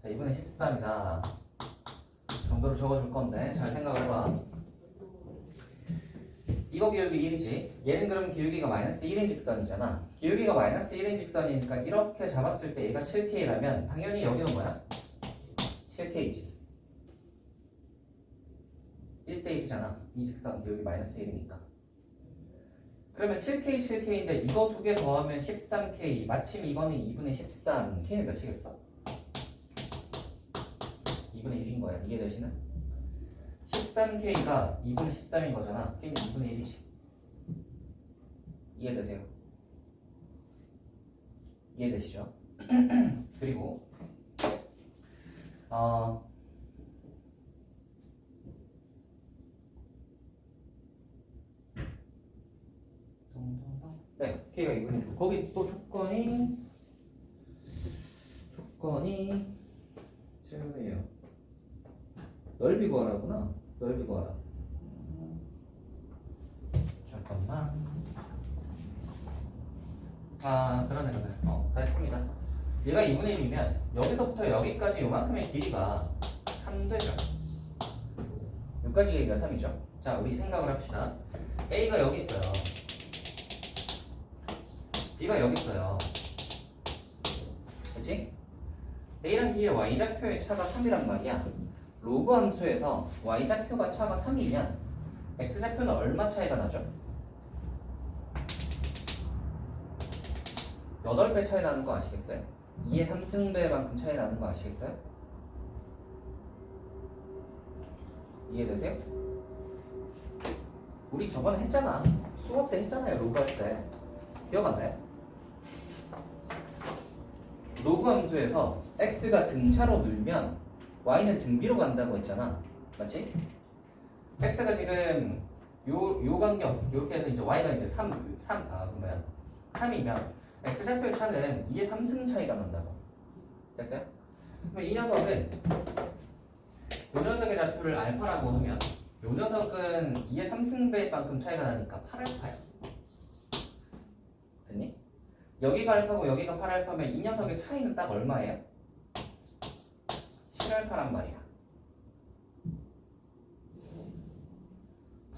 자, 2분의 13이다 정도로 적어줄 건데 잘 생각을 해봐. 이거 기울기 1이지. 얘는 그럼 기울기가 마이너스 1인 직선이잖아. 기울기가 마이너스 1인 직선이니까 이렇게 잡았을 때 얘가 7K라면 당연히 여기는 뭐야? 7K지. 1대1이잖아. 이 직선 기울기 마이너스 1이니까. 그러면 7K, 7K인데 이거 두 개 더하면 13K. 마침 이거는 2분의 13. K는 몇이겠어? 2분의 1인 거야. 이해되시나? 13K가 2분의 13인 거잖아. K는 2분의 1이지. 이해되세요? 이해되시죠? 그리고 어, 네, K가 2분의 6. 거기 또 조건이 제로예요. 넓이 구하라구나. 넓이 구하라. 잠깐만. 아, 그러네. 다 했습니다. 얘가 2분의 1이면 여기서부터 여기까지 요만큼의 길이가 3 되죠. 여기까지 길이가 3이죠. 자, 우리 생각을 합시다. A가 여기 있어요. B가 여기 있어요. 그치? A랑 B의 Y좌표의 차가 3이란 말이야. 로그 함수에서 Y좌표가 차가 3이면 X좌표는 얼마 차이가 나죠? 8배 차이 나는 거 아시겠어요? 2의 3승배만큼 차이 나는 거 아시겠어요? 이해되세요? 우리 저번에 했잖아. 수업 때 했잖아요. 로그 할 때. 기억 안 나요? 로그 함수에서 x가 등차로 늘면 y는 등비로 간다고 했잖아. 맞지? x가 지금 요 간격 이렇게 해서 이제 y가 이제 3이면 x좌표의 차는 2의 3승 차이가 난다고. 됐어요? 그럼 이 녀석은 요 녀석의 좌표를 알파라고 하면 요 녀석은 2의 3승배만큼 차이가 나니까 8알파야. 됐니? 여기가 알파고 여기가 8알파면 이 녀석의 차이는 딱 얼마예요? 7알파란 말이야.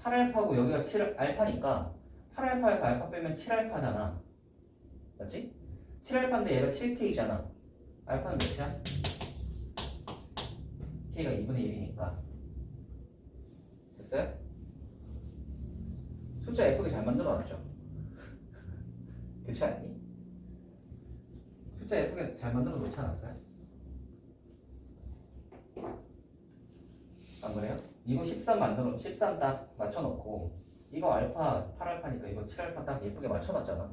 8알파고 여기가 7알파니까 8알파에서 알파 빼면 7알파잖아. 맞지? 7알파인데 얘가 7K잖아. 알파는 몇이야? K가 2분의 1이니까. 됐어요? 숫자 예쁘게 잘 만들어놨죠? 그렇지 않니? 숫자 예쁘게 잘 만들어 놓지 않았어요? 안 그래요? 이거 13 딱 맞춰놓고 이거 알파 8알파니까 이거 7알파 딱 예쁘게 맞춰놨잖아.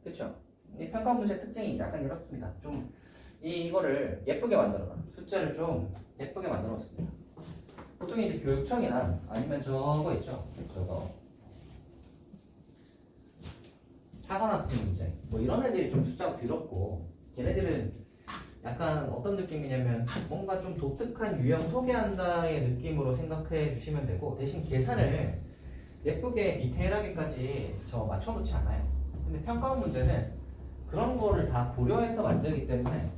그쵸? 이 평가 문제 특징이 약간 이렇습니다. 좀 이거를 예쁘게 만들어놔. 숫자를 좀 예쁘게 만들어놓습니다. 보통 이제 교육청이나 아니면 저거 있죠? 저거 사관학교 문제 뭐 이런 애들이 좀 숫자가 더럽고 걔네들은 약간 어떤 느낌이냐면 뭔가 좀 독특한 유형 소개한다의 느낌으로 생각해 주시면 되고 대신 계산을 예쁘게 디테일하게까지 저 맞춰놓지 않아요. 근데 평가원 문제는 그런 거를 다 고려해서 만들기 때문에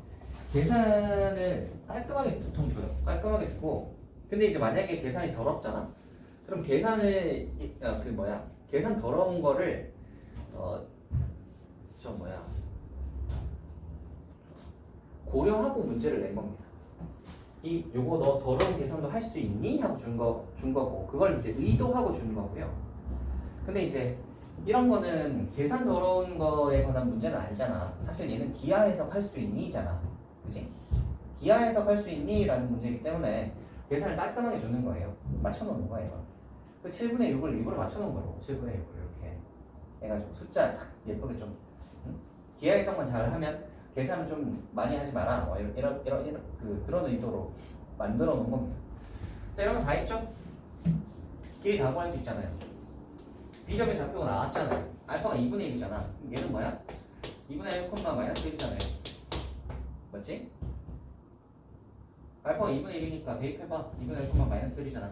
계산을 깔끔하게 보통 줘요. 깔끔하게 주고 근데 이제 만약에 계산이 더럽잖아. 그럼 계산을 계산 더러운 거를 고려하고 문제를 낸 겁니다. 요거 너 더러운 계산도 할 수 있니? 하고 준 거고 그걸 이제 의도하고 준 거고요. 근데 이제 이런 거는 계산 더러운 거에 관한 문제는 아니잖아. 사실 얘는 기하 해석할 수 있니잖아. 그치? 기하 해석할 수 있니? 라는 문제이기 때문에 계산을 깔끔하게 주는 거예요. 맞춰놓는 거예요. 그 7분의 6을 일부러 맞춰놓은 거라고. 7분의 6을 이렇게 해가지고 숫자 딱 예쁘게 좀 기하 해석만 잘 하면 계산을 좀 많이 하지 마라. 이런 그런 의도로 만들어 놓은 겁니다. 자, 이런 거 다 했죠? 길이 다 구할 수 있잖아요. B점의 좌표가 나왔잖아요. 알파가 2분의 1이잖아. 얘는 뭐야? 2분의 1, 마이너스 1이잖아요. 맞지? 알파가 2분의 1이니까 대입해봐. 2분의 1, 마이너스 1이잖아.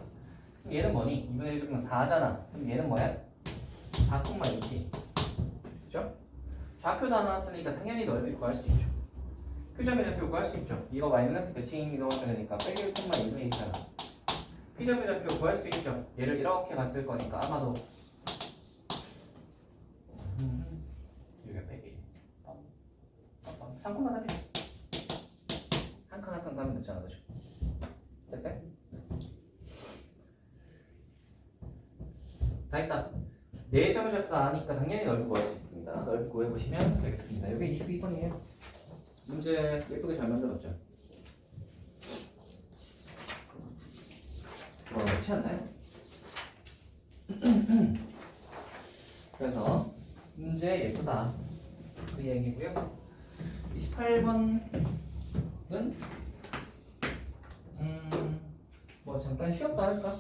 그럼 얘는 뭐니? 2분의 1 조금 4잖아. 그럼 얘는 뭐야? 4,2지. 그죠? 좌표 다 나왔으니까 당연히 넓이 구할 수 있죠. Q점의 좌표 구할 수 있죠. 이거 마이너스 대칭이라고 하면 되니까 빼기 1,2분의 1이잖아. P점의 좌표 구할 수 있죠. 얘를 이렇게 갔을 거니까 아마도 여기가 빼기 3,3 한 칸 한 칸 가면 되잖아. 그죠? 됐어요? 다 했다. 4점을 잡다 아니까 당연히 넓이 구할 수 있습니다. 넓이 구해보시면 되겠습니다. 여기 22번이에요. 문제 예쁘게 잘 만들었죠? 그렇지 않나요? 그래서 문제 예쁘다 그 얘기고요. 28번은 잠깐 쉬었다 할까?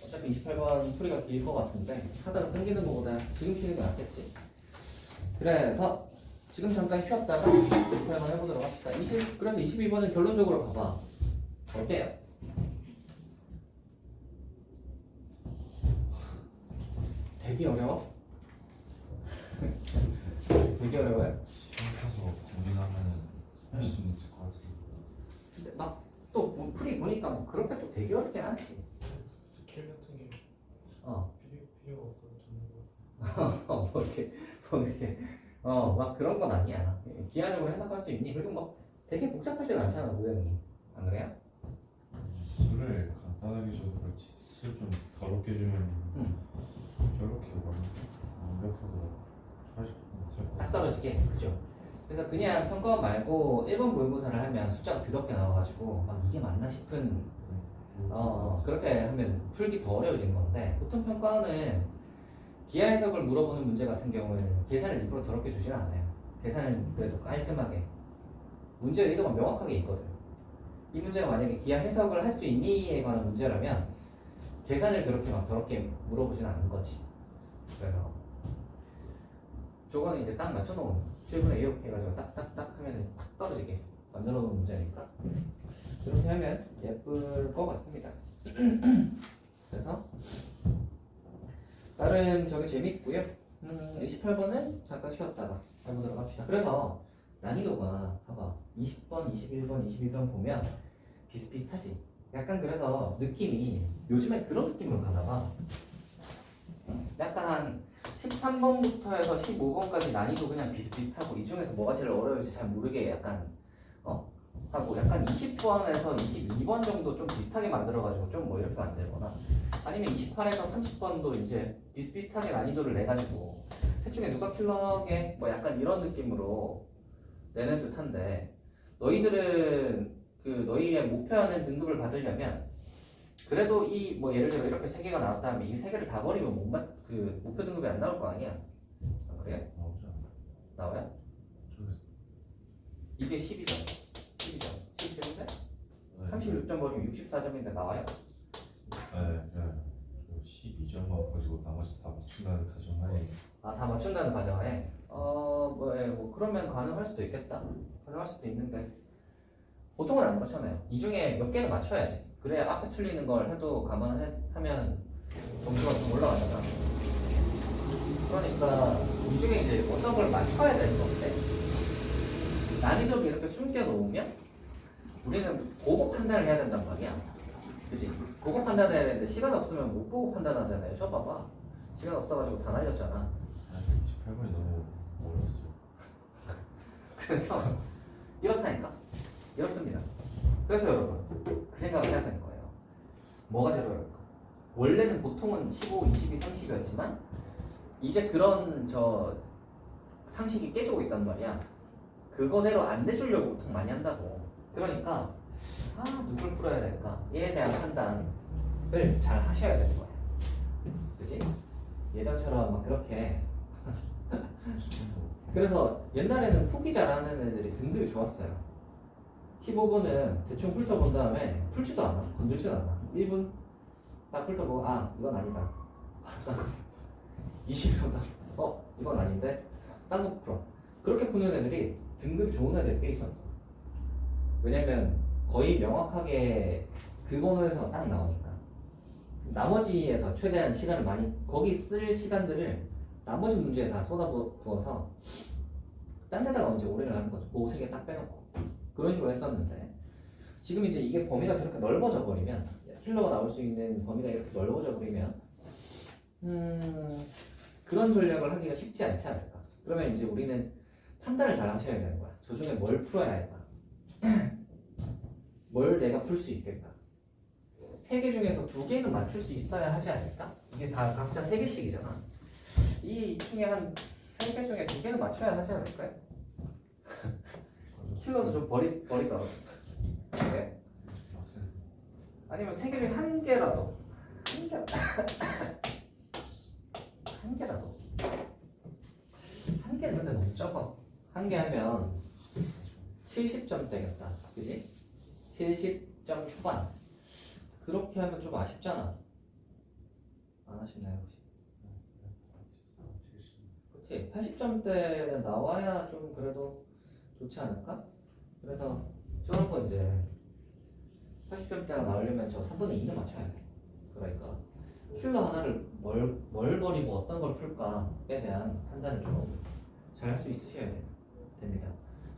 어차피 28번 풀이가 길 것 같은데 하다가 끊기는 것보다 지금 쉬는 게 낫겠지. 그래서 지금 잠깐 쉬었다가 28번 해보도록 합시다. 그래서 22번은 결론적으로 봐봐. 어때요? 되게 어려워? 되게 어려워요? 시험 쳐서 고민하면은 할 수 있을 것 같은데. 근데 막또 풀이 보니까 뭐 그렇게 또 되게 어렵진 않지. 스킬 같은 게 어. 필요가 없어서 듣는 거. 뭐 이렇게 막 그런 건 아니야. 기하적으로 해석할 수 있니? 그리고 뭐 되게 복잡하진 않잖아, 모형이. 안 그래요? 술을 간단하게 줘도 그렇지. 술 좀 더럽게 주면 저렇게 완벽하더라고. 80% 딱 떨어지게. 그죠? 그래서 그냥 평가 말고 1번 모의고사를 하면 숫자가 더럽게 나와가지고 막 이게 맞나 싶은 그렇게 하면 풀기 더 어려워진 건데 보통 평가는 기하 해석을 물어보는 문제 같은 경우에는 계산을 일부러 더럽게 주지는 않아요. 계산은 그래도 깔끔하게 문제 의도가 명확하게 있거든. 이 문제가 만약에 기하 해석을 할 수 있니에 관한 문제라면 계산을 그렇게 막 더럽게 물어보진 않는 거지. 그래서 저거는 이제 딱 맞춰놓은 7분의 2 이렇게 해가지고 딱딱딱 하면 탁 떨어지게 만들어 놓은 문제니까 그렇게 하면 예쁠 것 같습니다. 그래서 나름 저게 재밌고요. 28번은 잠깐 쉬었다가 해보도록 합시다. 그래서 난이도가 봐봐 20번, 21번, 22번 보면 비슷비슷하지. 약간 그래서 느낌이 요즘에 그런 느낌으로 가나봐. 약간 한 13번부터 해서 15번까지 난이도 그냥 비슷비슷하고 이 중에서 뭐가 제일 어려울지 잘 모르게 약간 하고 약간 20번에서 22번 정도 좀 비슷하게 만들어가지고 좀 뭐 이렇게 만들거나 아니면 28에서 30번도 이제 비슷비슷하게 난이도를 내가지고 셋 중에 누가 킬러게 뭐 약간 이런 느낌으로 내는 듯한데 너희들은 그 너희의 목표하는 등급을 받으려면 그래도 이 뭐 예를 들어 이렇게 세 개가 나왔다 하면 이 세 개를 다 버리면 그 목표 등급이 안 나올 거 아니야? 안 그래? 나오지 않아. 나와요? 저기 이게 12점 12점인데 36점 버리면 64점인데 나와요? 네, 그냥 12점만 가지고 나머지 다 맞춘다는 가정하에 아, 다 맞춘다는 가정하에 뭐 그러면 가능할 수도 있겠다. 가능할 수도 있는데 보통은 안 그렇잖아요. 이 중에 몇 개는 맞춰야지. 그래야 앞에 틀리는 걸 해도 감안하면 점수가 좀 올라가잖아. 그러니까 이 중에 이제 어떤 걸 맞춰야 되는 건데 난이도를 이렇게 숨겨 놓으면 우리는 보고 판단을 해야 된단 말이야. 그치? 보고 판단해야 되는데 시간 없으면 못 보고 판단하잖아요. 저 봐봐. 시간 없어가지고 다 날렸잖아. 28번이 너무 어려웠어요. 그래서 이렇다니까. 이렇습니다. 그래서 여러분 그 생각을 해야 되는 거예요. 뭐가 제일 어려울까? 원래는 보통은 15, 22, 30이었지만 이제 그런 상식이 깨지고 있단 말이야. 그거대로 안 돼주려고 보통 많이 한다고. 그러니까 누굴 풀어야 될까에 대한 판단을 잘 하셔야 되는 거예요. 그치? 예전처럼 막 그렇게 그래서 옛날에는 풀기 잘하는 애들이 등급이 좋았어요. 15분은 대충 훑어본 다음에 풀지도 않아. 건들지도 않아. 1분 딱 훑어보고 이건 아니다. 20분 이건 아닌데 딴 거 풀어. 그렇게 푸는 애들이 등급이 좋은 애들이 꽤 있었어. 왜냐면 거의 명확하게 그 번호에서 딱 나오니까 나머지에서 최대한 시간을 많이 거기 쓸 시간들을 나머지 문제에 다 쏟아부어서 딴 데다가 이제 올인을 하는 거죠. 그 세 개 딱 빼놓고 그런 식으로 했었는데 지금 이제 이게 범위가 저렇게 넓어져 버리면 킬러가 나올 수 있는 범위가 이렇게 넓어져 버리면 그런 전략을 하기가 쉽지 않지 않을까. 그러면 이제 우리는 판단을 잘 하셔야 되는 거야. 저 중에 뭘 풀어야 할까? 뭘 내가 풀 수 있을까? 3개 중에서 2개는 맞출 수 있어야 하지 않을까? 이게 다 각자 3개씩이잖아. 이 중에 한 3개 중에 2개는 맞춰야 하지 않을까요? 킬러도 좀 버리더라고. 네. 아니면 3개 중에 1개라도 한 개라도 한 개는 근데 너무 적어. 1개 하면 70점 되겠다. 그지? 70점 초반. 그렇게 하면 좀 아쉽잖아. 안 하시나요 혹시? 그치? 80점대는 나와야 좀 그래도 좋지 않을까? 그래서 저런 거 이제 80점대가 나오려면 저 3분의 2는 맞춰야 돼. 그러니까 킬러 하나를 뭘 버리고 어떤 걸 풀까에 대한 판단을 좀 잘 할 수 있으셔야 됩니다.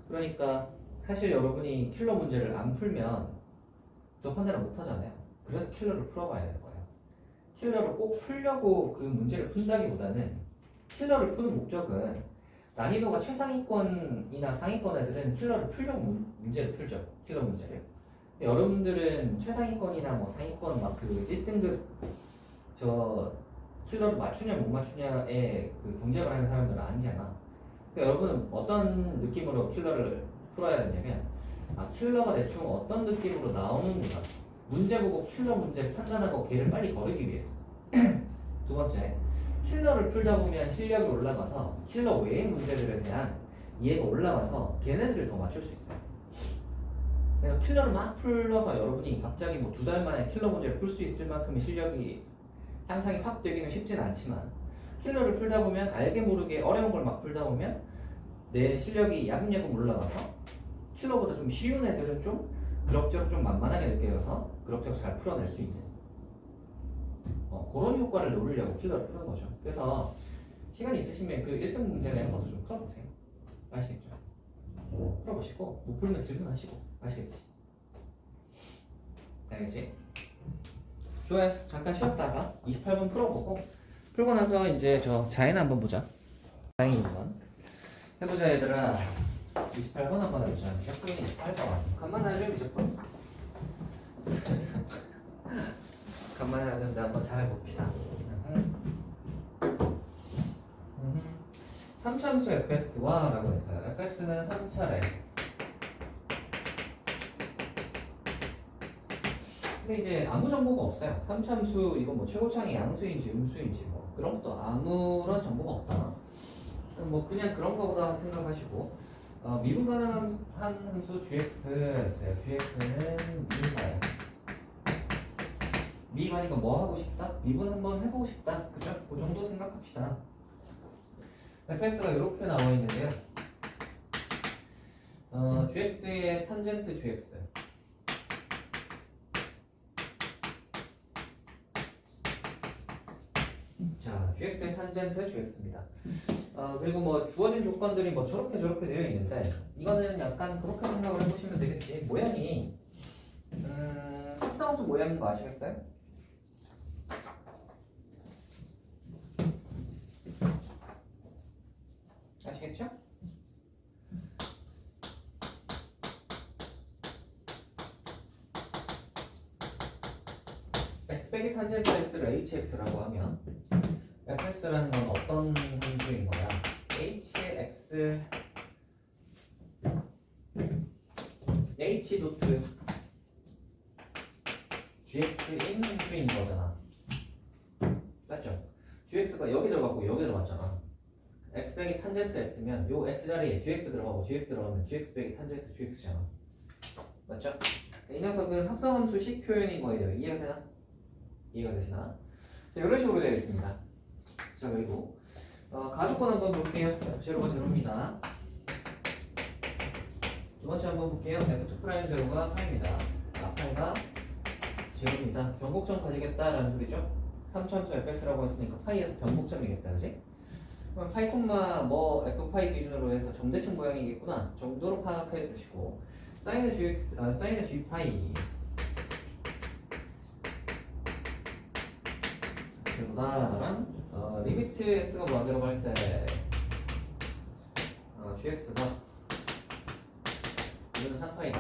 그러니까 사실 여러분이 킬러 문제를 안 풀면 저 판단을 못 하잖아요. 그래서 킬러를 풀어봐야 될 거예요. 킬러를 꼭 풀려고 그 문제를 푼다기보다는 킬러를 푸는 목적은 난이도가 최상위권이나 상위권 애들은 킬러를 풀려고 문제를 풀죠. 킬러 문제를. 여러분들은 최상위권이나 뭐 상위권 막 그 1등급 저 킬러를 맞추냐 못 맞추냐에 그 경쟁을 하는 사람들은 아니잖아. 그러니까 여러분은 어떤 느낌으로 킬러를 풀어야 되냐면 킬러가 대충 어떤 느낌으로 나오는가 문제 보고 킬러 문제를 판단하고 걔를 빨리 거르기 위해서. 두 번째, 킬러를 풀다 보면 실력이 올라가서 킬러 외의 문제들에 대한 이해가 올라가서 걔네들을 더 맞출 수 있어요. 그러니까 킬러를 막 풀러서 여러분이 갑자기 뭐 2달 만에 킬러 문제를 풀 수 있을 만큼의 실력이 향상이 확 되기는 쉽진 않지만 킬러를 풀다 보면 알게 모르게 어려운 걸 막 풀다 보면 내 실력이 야금야금 올라가서 킬러보다 좀 쉬운 애들은 좀 그럭저럭 좀 만만하게 느껴져서 그럭저럭 잘 풀어낼 수 있는 그런 효과를 노리려고 킬러를 푸는 거죠. 그래서 시간 있으시면 그 1등 문제 내는 것도 좀 풀어보세요. 아시겠죠? 풀어보시고 못 풀면 질문하시고 아시겠지? 알겠지? 좋아요. 잠깐 쉬었다가 28번 풀어보고 풀고 나서 이제 저 자연 한번 보자. 자연 2번 해보자 얘들아. 28번 한번 해보자. 샤프린 28번 간만 하려면 이제 번 간만 하는데 한번 잘 해봅시다. 3차함수 fx와 라고 했어요. fx는 3차례. 근데 이제 아무 정보가 없어요. 3차함수 이건 뭐 최고창이 양수인지 음수인지 뭐 그런 것도 아무런 정보가 없다. 뭐 그냥 그런 거보다 생각하시고 미분 가능한 함수 gx였어요. gx는 미분가요. 미가니까 뭐 하고 싶다? 미분 한번 해보고 싶다. 그죠? 그 정도 생각합시다. fx가 이렇게 나와 있는데요. gx의 탄젠트 gx. 자, gx의 탄젠트 gx입니다. 그리고 뭐 주어진 조건들이 뭐 저렇게 되어 있는데 이거는 약간 그렇게 생각을 해보시면 되겠지. 모양이 합성함수 모양인 거 아시겠어요? 아시겠죠? x 빼기 탄젠트 x를 hx라고 하면 fx라는 건 어떤 함수인 거야? h의 x h 도트 gx인 함수인 거잖아. 맞죠? gx가 여기 들어갔고 여기 들어갔잖아. x 빼기 탄젠트 x면 요 x 자리에 gx 들어가고 gx 들어가면 gx 빼기 탄젠트 gx잖아. 맞죠? 이 녀석은 합성함수식 표현인 거예요. 이해가 되나? 이해가 되시나? 자, 이런 식으로 되어 있습니다. 자, 그리고 가족권 한번 볼게요. 제로가 제로입니다. 두 번째 한번 볼게요. F2 프라임 제로가 파입니다. 파이가 제로입니다. 변곡점 가지겠다라는 소리죠. 3차함수 fx라고 했으니까 파이에서 변곡점이겠다, 그지? 그럼 파이 콤마 뭐 f 파이 기준으로 해서 점대칭 모양이겠구나 정도로 파악해 주시고 사인의 gx 사인의 g 파이 그보다랑 리미트 x가 뭐 들어갈 때 gx가 이거는 3파이다.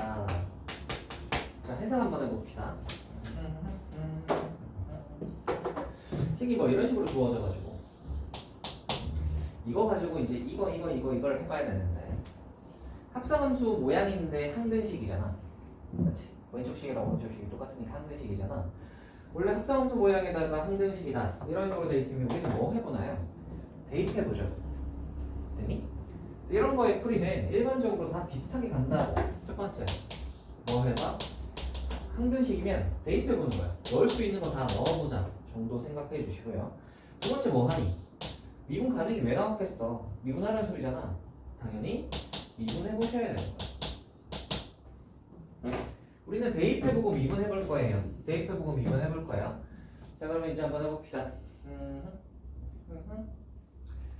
자, 해석 한번 해봅시다. 식이 뭐 이런 식으로 주어져가지고 이거 가지고 이제 이걸 해봐야 되는데 합성함수 모양인데 항등식이잖아. 그렇지? 왼쪽 식이랑 오른쪽 식이 똑같으니까 항등식이잖아. 원래 합성함수 모양에다가 항등식이다 이런 식으로 돼 있으면 우리는 뭐 해보나요? 대입해보죠. 됐니? 이런 거의 풀이는 일반적으로 다 비슷하게 간다고. 첫 번째 뭐 해봐? 항등식이면 대입해 보는 거야. 넣을 수 있는 거 다 넣어보자 정도 생각해 주시고요. 두 번째 뭐 하니? 미분 가능이 왜 나왔겠어? 미분하라는 소리잖아. 당연히 미분해 보셔야 되는 거야. 우리는 대입해보고 미분해볼 거예요. 대입해보고 미분해볼 거야. 자, 그러면 이제 한번 해봅시다.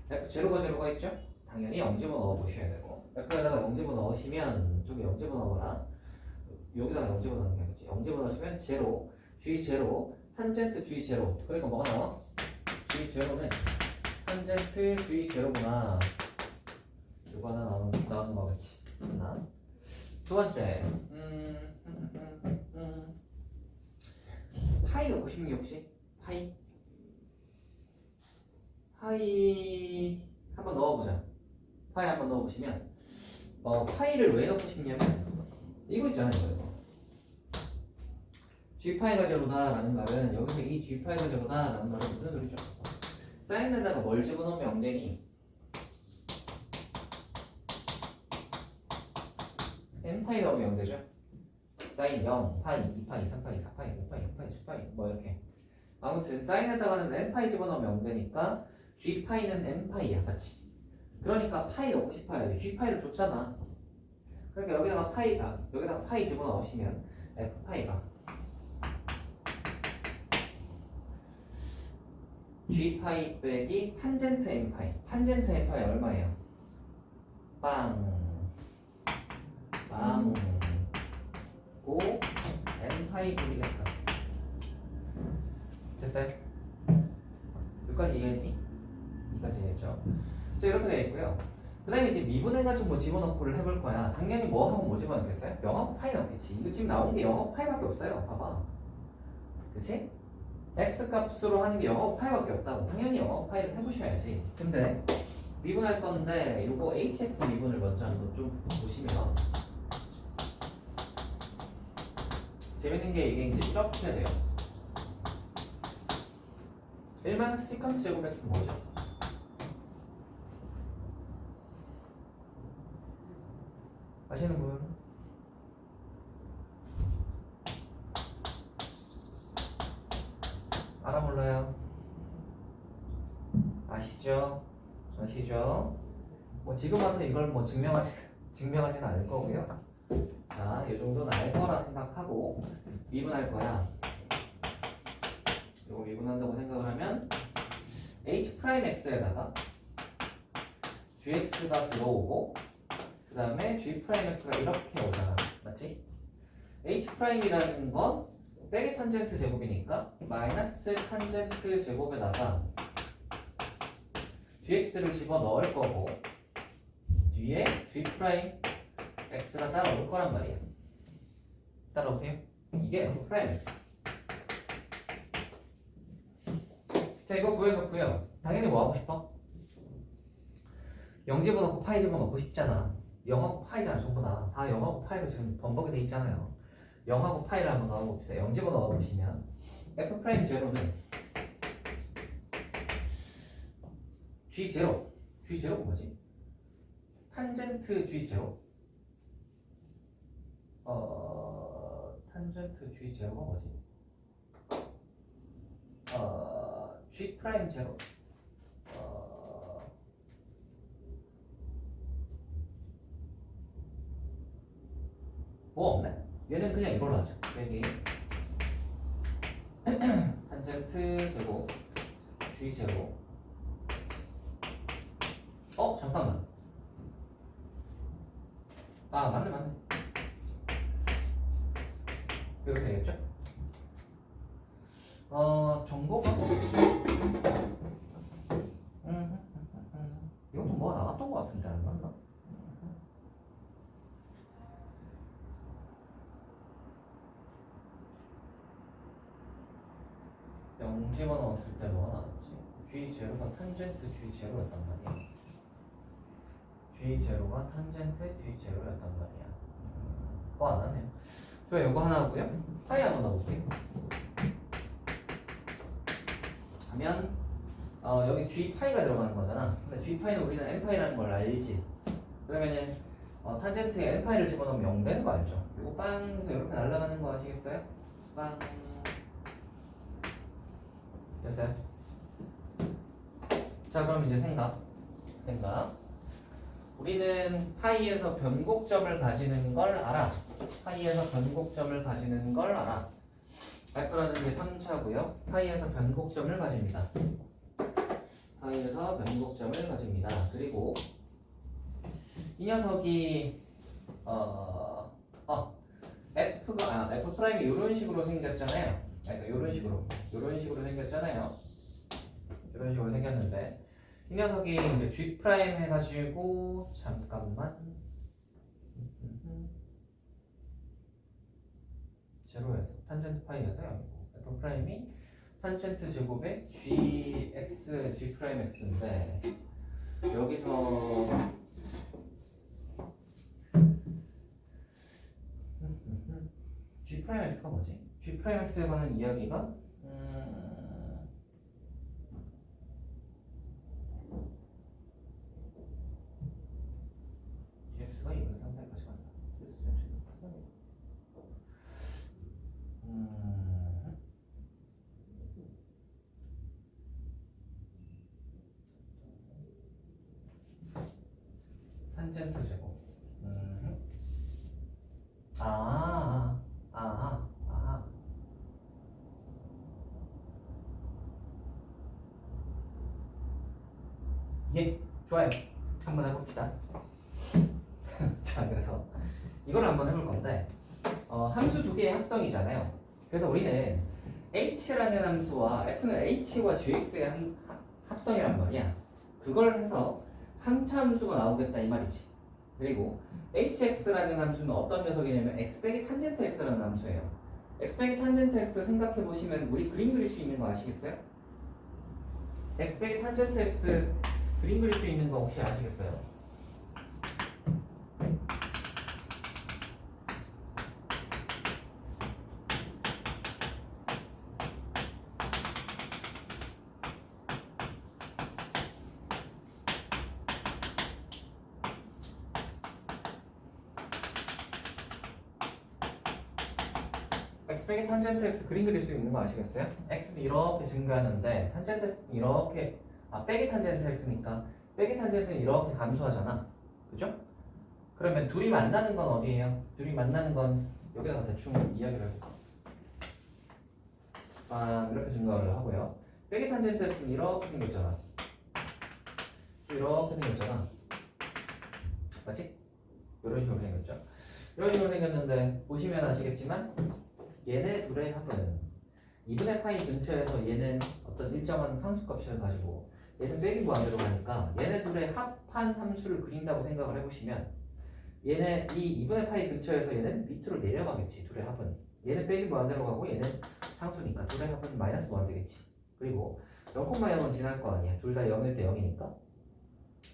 F0가 제로가 있죠? 당연히 0집어 넣어보셔야 되고, F에다가 0집어 넣으시면 저기 0집어 넣어라. 여기다가 0집어 넣는 게 아니지. 0집어 넣으시면 제로, G 제로, 탄젠트 G 제로. 그러니까 뭐가 나와? G 제로는 탄젠트 G 제로구나. 이거 하나 나오는 거겠지. 하나. 두 번째, 파이 넣고 싶은 게 혹시? 파이 한번 넣어보자. 파이 한번 넣어보시면 파이를 왜 넣고 싶냐면 이거 있잖아요. 이거. G파이가 제로다 라는 말은 여기서 이 G파이가 제로다 라는 말은 무슨 소리죠? 사인에다가 뭘 집어넣으면 0되니? n파이 넣으면 0되죠? 사인 0, 파이, 2파이, 3파이, 4파이, 5파이, 6파이, 10파이 뭐 이렇게 아무튼 사인에다가는 n파이 집어넣으면 0되니까 G파이는 n파이야 같이. 그러니까 파이 넣고 싶어야지. G파이를 줬잖아. 그러니까 여기다가 파이 집어넣으시면 F파이가 G파이 빼기 탄젠트 n파이. 탄젠트 n파이 얼마예요? 빵 고 n파이 분이겠다. 됐어요? 여기까지 이해했니? 여기까지 이해했죠? 자, 이렇게 되어 있고요. 그 다음에 이제 미분해가지고 뭐 집어넣고를 해볼 거야. 당연히 뭐하고 뭐 집어넣겠어요? 0하고 파이 넣겠지. 이거 지금 나온 게 0하고 파이밖에 없어요. 봐봐. 그치? x 값으로 하는 게 0하고 파이밖에 없다고. 당연히 0하고 파이를 해보셔야지. 근데 미분할 건데 이거 hx 미분을 먼저 한번 좀 보시면 재밌는 게 이게 이제 이렇게 돼요. 1만 시컨트 제곱 x 뭐죠? 아시는 분? 알아 몰라요? 아시죠? 뭐 지금 와서 이걸 뭐 증명하지는 않을 거고요. 자, 이 정도는 알 거라 생각하고 미분할 거야. 이거 미분한다고 생각을 하면 h'x에다가 gx가 들어오고 그 다음에 g'x가 이렇게 오잖아. 맞지? h'이라는 건 빼기 탄젠트 제곱이니까 마이너스 탄젠트 제곱에다가 gx를 집어넣을 거고 뒤에 g'x가 따라올 거란 말이야. 따라오세요. 이게 f'x. 자, 이거 구해놓고요. 당연히 뭐 하고 싶어? 0 집어넣고 파이 집어넣고 싶잖아. 0하고 파이잖아. 전부 다 0하고 파이로 지금 번복이 돼 있잖아요. 0하고 파이를 한번 넣어봅시다. 0 집어넣어보시면 F'0는 G0가 뭐지? 탄젠트 G0 탄젠트 G0가 뭐지? G'0 뭐 없네? 얘는 그냥 이걸로 하죠. 여기 탄젠트 제곱 G 제곱. 잠깐만. 맞네. 이렇게 되겠죠? 정보가 이것도 뭐가 나왔던 것 같은데 안 맞나? 영 집어넣었을 때 뭐가 나왔지? G0가 탄젠트 G0였단 말이야. G0가 탄젠트 G0였단 말이야. 안 하네요. 저 이거 하나 하고요. 파이 한번 넣어볼게요. 하면 여기 G파이가 들어가는 거잖아. 근데 G파이는 우리는 N파이라는 걸 알지. 그러면은 탄젠트에 n파이를 집어넣으면 0 되는 거 알죠? 이거 빵 해서 이렇게 날아가는 거 아시겠어요? 빵 됐어요? 자 그럼 이제 생각 우리는 파이에서 변곡점을 가지는 걸 알아. 파이에서 변곡점을 가지는 걸 알아. f라는 게 3차고요. 파이에서 변곡점을 가집니다. 파이에서 변곡점을 가집니다. 그리고 이 녀석이 f 프라임이 이런 식으로 생겼잖아요. 그러니까 이런 식으로 생겼잖아요. 이런 식으로 생겼는데 이 녀석이 이제 g 프라임 해가지고 잠깐만 제로에서 탄젠트 파이에서 0이고 f 프라임이 탄젠트 제곱에 gx g 프라임 x인데 여기서 g 프라임 x가 뭐지? g 프라임 x에 관한 이야기가 gx가 이런 상태까지 간다. 탄젠트 제곱. 예, 좋아요. 한번 해봅시다. 자, 그래서 이걸 한번 해볼 건데, 함수 두 개의 합성이잖아요. 그래서 우리는 h라는 함수와 f는 h와 gx의 합성이란 말이야. 그걸 해서 3차 함수가 나오겠다 이 말이지. 그리고 hx라는 함수는 어떤 녀석이냐면 x 빼기 탄젠트 x라는 함수예요. x 빼기 탄젠트 x 생각해 보시면 우리 그림 그릴 수 있는 거 아시겠어요? x 빼기 탄젠트 x 그림 그릴 수 있는 거 혹시 아시겠어요? x 빼기 탄젠트 x 그림 그릴 수 있는 거 아시겠어요? x는 이렇게 증가하는데 탄젠트 x는 이렇게 빼기 탄젠트 x니까 빼기 탄젠트는 이렇게 감소하잖아. 그죠? 그러면 둘이 만나는 건 어디예요? 둘이 만나는 건 여기다가 대충 이야기를 해볼까? 이렇게 증가를 하고요. 빼기 탄젠트 x는 이렇게 생겼잖아. 이렇게 생겼잖아. 맞지? 이런 식으로 생겼죠? 이런 식으로 생겼는데 보시면 아시겠지만 얘네 둘의 합은 2분의 파이 근처에서 얘는 어떤 일정한 상수값을 가지고 얘는 빼기 무한대로 가니까 얘네 둘의 합한 함수를 그린다고 생각을 해보시면 얘네 이 2분의 파이 근처에서 얘는 밑으로 내려가겠지. 둘의 합은 얘는 빼기 무한대로 가고 얘는 상수니까 둘의 합은 마이너스 무한대겠지. 그리고 0,0은 지날 거 아니야. 둘 다 0일 때 0이니까.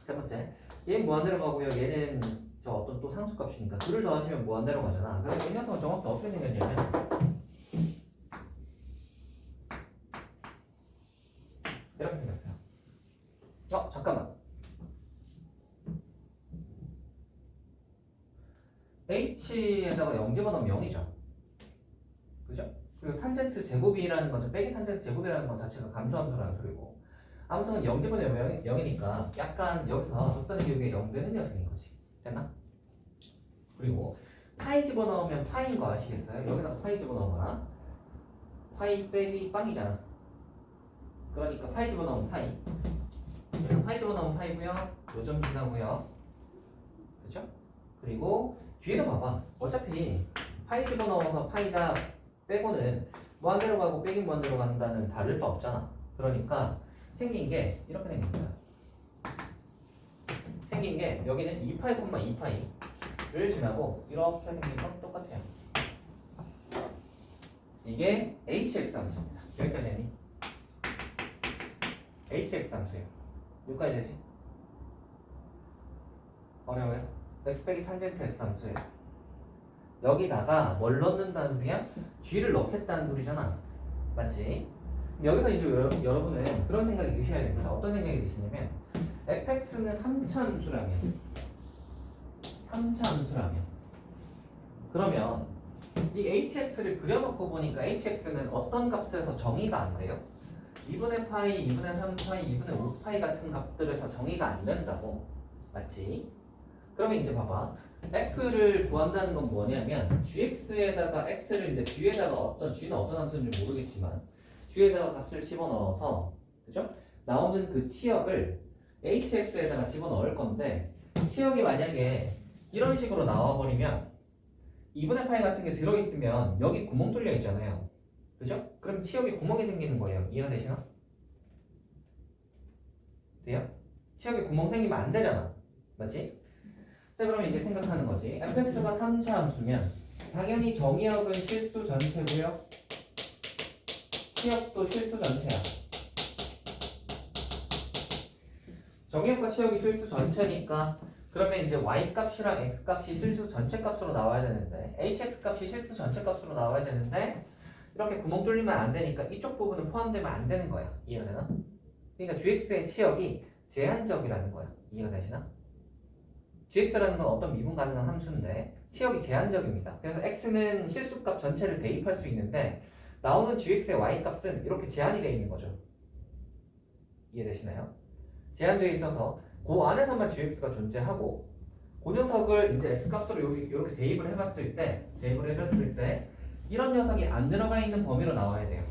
세 번째 얘는 무한대로 가고요. 얘는 저 어떤 또 상수값이니까 둘을 더하시면 무한대로 가잖아. 그래서 이 녀석은 정확히 어떻게 생겼냐면 이렇게 생겼어요. 잠깐만. h에다가 0 집어넣으면 0이죠. 그죠? 그리고 탄젠트 제곱이라는 건, 빼기 탄젠트 제곱이라는 건 자체가 감소함수라는 소리고, 아무튼 0 집어넣으면 0이니까 약간 여기서 적선의 기울기가 0 되는 녀석인 거지. 됐나? 그리고 파이 집어넣으면 파이인 거 아시겠어요? 여기다가 파이 집어넣어봐라. 파이 빼기 빵이잖아. 그러니까 파이 집어넣으면 파이. 그래서 파이 집어넣으면 파이고요. 요점 지나고요. 그죠? 그리고 뒤에도 봐봐. 어차피 파이 집어넣어서 파이다 빼고는 무한대로 가고 빼기 무한대로 간다는 다를 바 없잖아. 그러니까 생긴 게 이렇게 생긴 거야. 생긴 게 여기는 2파이, 2파이를 지나고 이렇게 생긴 건 똑같아요. 이게 hx 함수입니다. 여기까지 했니? hx 함수예요. 몇까지 되지? 어려워요? x 빼기 탄젠트 x 함수예요. 여기다가 뭘 넣는다는 소리야? g를 넣겠다는 소리잖아. 맞지? 여기서 이제 여러분은 그런 생각이 드셔야 됩니다. 어떤 생각이 드시냐면 fx는 3차 함수라면 3차 함수라면 그러면 이 hx를 그려놓고 보니까 hx는 어떤 값에서 정의가 안 돼요? 2분의 파이, 2분의 3파이, 2분의 5파이 같은 값들에서 정의가 안 된다고. 맞지? 그러면 이제 봐봐. f를 구한다는 건 뭐냐면 gx에다가 x를 이제 g에다가 g는 어떤 함수인지 모르겠지만 g에다가 값을 집어넣어서 그죠? 나오는 그 치역을 hx에다가 집어넣을 건데 치역이 만약에 이런 식으로 나와버리면 2분의 파이 같은 게 들어있으면 여기 구멍 뚫려 있잖아요. 그죠? 그럼 치역에 구멍이 생기는 거예요. 이해가 되시나? 돼요? 치역에 구멍 생기면 안 되잖아. 맞지? 자, 그러면 이제 생각하는 거지. fx가 3차 함수면 당연히 정의역은 실수 전체고요. 치역도 실수 전체야. 정의역과 치역이 실수 전체니까 그러면 이제 y값이랑 x값이 실수 전체 값으로 나와야 되는데 hx값이 실수 전체 값으로 나와야 되는데 이렇게 구멍 뚫리면 안 되니까 이쪽 부분은 포함되면 안 되는 거야. 이해가 되나? 그러니까 gx의 치역이 제한적이라는 거야. 이해가 되시나? gx라는 건 어떤 미분 가능한 함수인데 치역이 제한적입니다. 그래서 x는 실수값 전체를 대입할 수 있는데 나오는 gx의 y값은 이렇게 제한이 되어 있는 거죠. 이해되시나요? 제한되어 있어서 그 안에서만 gx가 존재하고 그 녀석을 이제 x값으로 이렇게 대입을 해봤을 때 이런 녀석이 안 들어가 있는 범위로 나와야 돼요.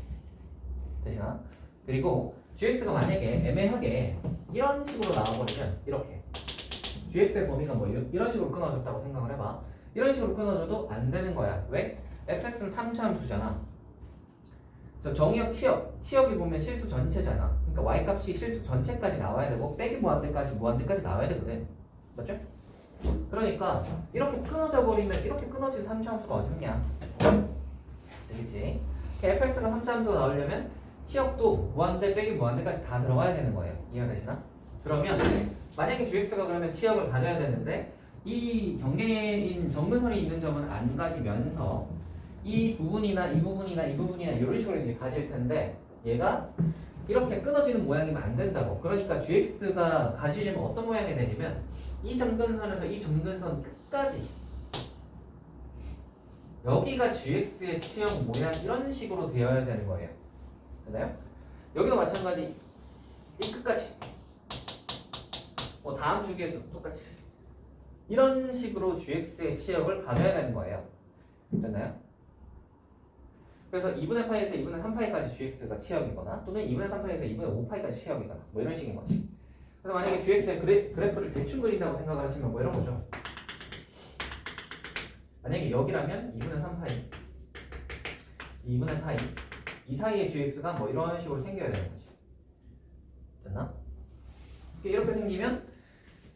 되시나? 그리고 gx가 만약에 애매하게 이런 식으로 나와버리면 이렇게 gx의 범위가 뭐 이런 식으로 끊어졌다고 생각을 해봐. 이런 식으로 끊어져도 안 되는 거야. 왜? fx는 3차 함수잖아. 저 정의역 치역이 보면 실수 전체잖아. 그러니까 y값이 실수 전체까지 나와야 되고 빼기 무한대까지 나와야 되거든. 맞죠? 그러니까 이렇게 끊어져 버리면 이렇게 끊어진 3차 함수가 어딨냐? 되겠지? fx가 3차 함수가 나오려면 치역도 무한대 빼기 무한대까지 다 들어가야 되는 거예요. 이해가 되시나? 그러면 만약에 gx가 그러면 치역을 가져야 되는데 이 경계인 점근선이 있는 점은 안 가지면서 이 부분이나 이 부분이나 이 부분이나 이런 식으로 이제 가질 텐데 얘가 이렇게 끊어지는 모양이면 안 된다고. 그러니까 gx가 가지려면 어떤 모양이 되냐면 이 점근선에서 이 점근선 끝까지 여기가 gx의 치역 모양 이런 식으로 되어야 되는 거예요. 됐나요? 여기도 마찬가지 이 끝까지 뭐 다음 주기에서 똑같이 이런 식으로 gx의 치역을 가져야 되는 거예요. 됐나요? 그래서 2분의 파이에서 2분의 3파이까지 gx가 치역이거나 또는 2분의 3파이에서 2분의 5파이까지 치역이거나 뭐 이런 식인 거지. 그래서 만약에 gx의 그래프를 대충 그린다고 생각을 하시면 뭐 이런 거죠. 만약에 여기라면 2분의 3파이 2분의 파이 이 사이에 gx가 뭐 이런 식으로 생겨야 되는 거지. 됐나? 이렇게 생기면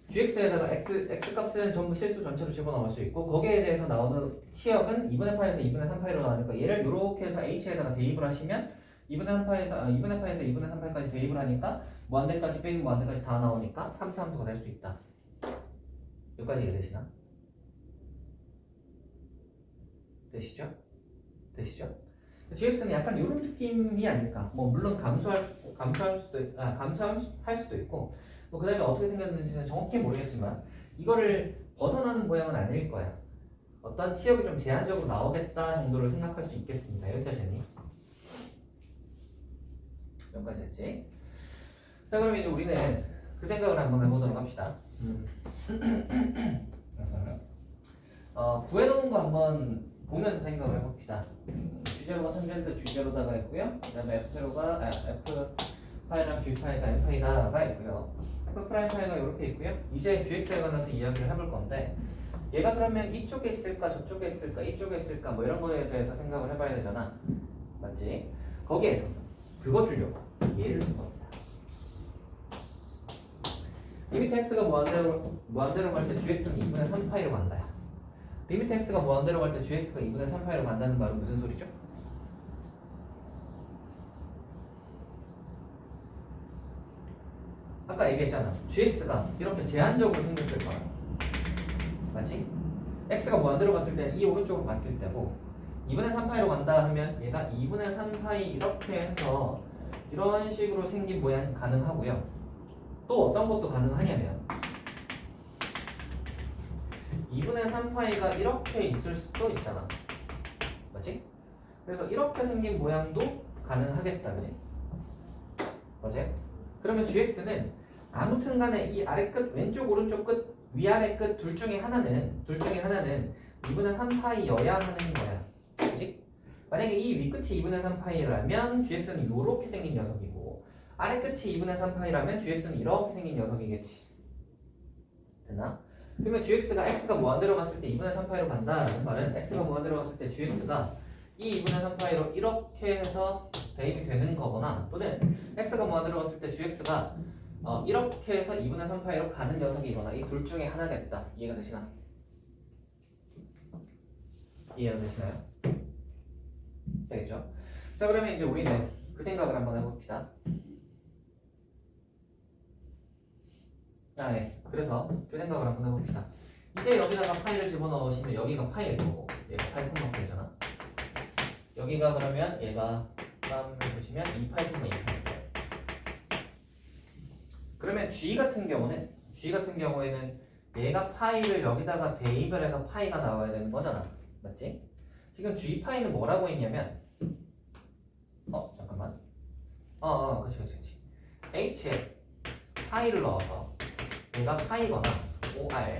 gx에다가 x값은 전부 실수 전체로 집어넣을 수 있고 거기에 대해서 나오는 치역은 2분의 파에서 2분의 3파이로 나오니까 얘를 이렇게 해서 h에다가 대입을 하시면 2분의 파에서 2분의 3파이까지 대입을 하니까 무한대까지 빼기 무한대까지 다 나오니까 3차 함수가 될 수 있다. 여기까지 이해되시나? 되시죠? gx는 약간 이런 느낌이 아닐까. 뭐 물론 감소할 수도 있고 뭐 그 다음에 어떻게 생겼는지는 정확히 모르겠지만 이거를 벗어나는 모양은 아닐 거야. 어떤 치역이 좀 제한적으로 나오겠다 정도를 생각할 수 있겠습니다. 여기까지 했니? 여기까지 했지? 자, 그럼 이제 우리는 그 생각을 한번 해보도록 합시다. 구해놓은 거 한번 보면서 생각을 해봅시다. G0가 탄젠트 G0다가 있고요. 그 다음에 F0가 F 파이랑 G 파이가 N 파이다가 있고요. F 프라임 파이가 이렇게 있고요. 이제 GX에 관해서 이야기를 해볼 건데 얘가 그러면 이쪽에 있을까 저쪽에 있을까 이쪽에 있을까 뭐 이런 거에 대해서 생각을 해봐야 되잖아. 맞지? 거기에서 그거 주려고 얘를 준 겁니다. 리미트 x가 무한대로 갈 때 gx는 2분의 3파이로 간다. 리미트 x가 무한대로 갈 때 gx가 2분의 3파이로 간다는 말은 무슨 소리죠? 아까 얘기했잖아. gx가 이렇게 제한적으로 생겼을 거야. 맞지? x가 무한대로 갔을 때 이 오른쪽으로 갔을 때고 2분의 3파이로 간다 하면 얘가 2분의 3파이 이렇게 해서 이런 식으로 생긴 모양 가능하고요. 또 어떤 것도 가능하냐면 2분의 3파이가 이렇게 있을 수도 있잖아. 맞지? 그래서 이렇게 생긴 모양도 가능하겠다. 그지? 맞아요? 그러면 gx는 아무튼 간에 이 아래 끝, 왼쪽 오른쪽 끝, 위아래 끝 둘 중에 하나는 2분의 3파이여야 하는 거야. 그지? 만약에 이 윗끝이 2분의 3파이라면 gx는 이렇게 생긴 녀석이고 아래 끝이 2분의 3파이라면 gx는 이렇게 생긴 녀석이겠지. 되나? 그러면 gx가 x가 무한대로 갔을 때 2분의 3파이로 간다라는 말은 x가 무한대로 갔을 때 gx가 이 2분의 3파이로 이렇게 해서 대입이 되는 거거나 또는 x가 무한대로 갔을 때 gx가 이렇게 해서 2분의 3파이로 가는 녀석이거나 이 둘 중에 하나겠다. 이해가 되시나? 이해가 되시나요? 되겠죠? 자 그러면 이제 우리는 그 생각을 한번 해봅시다. 네. 그래서 그 생각을 한번 해봅시다. 이제 여기다가 파이를 집어넣으시면 여기가 파이일 거고 얘가 8,8잖아. 여기가 그러면 얘가 3 해보시면 2파이분의 2파이. 그러면 G 같은 경우에는 얘가 파이를 여기다가 대입을 해서 파이가 나와야 되는 거잖아. 맞지? 지금 G 파이는 뭐라고 했냐면 잠깐만. 그치. H에 파이를 넣어서 얘가 파이거나 OR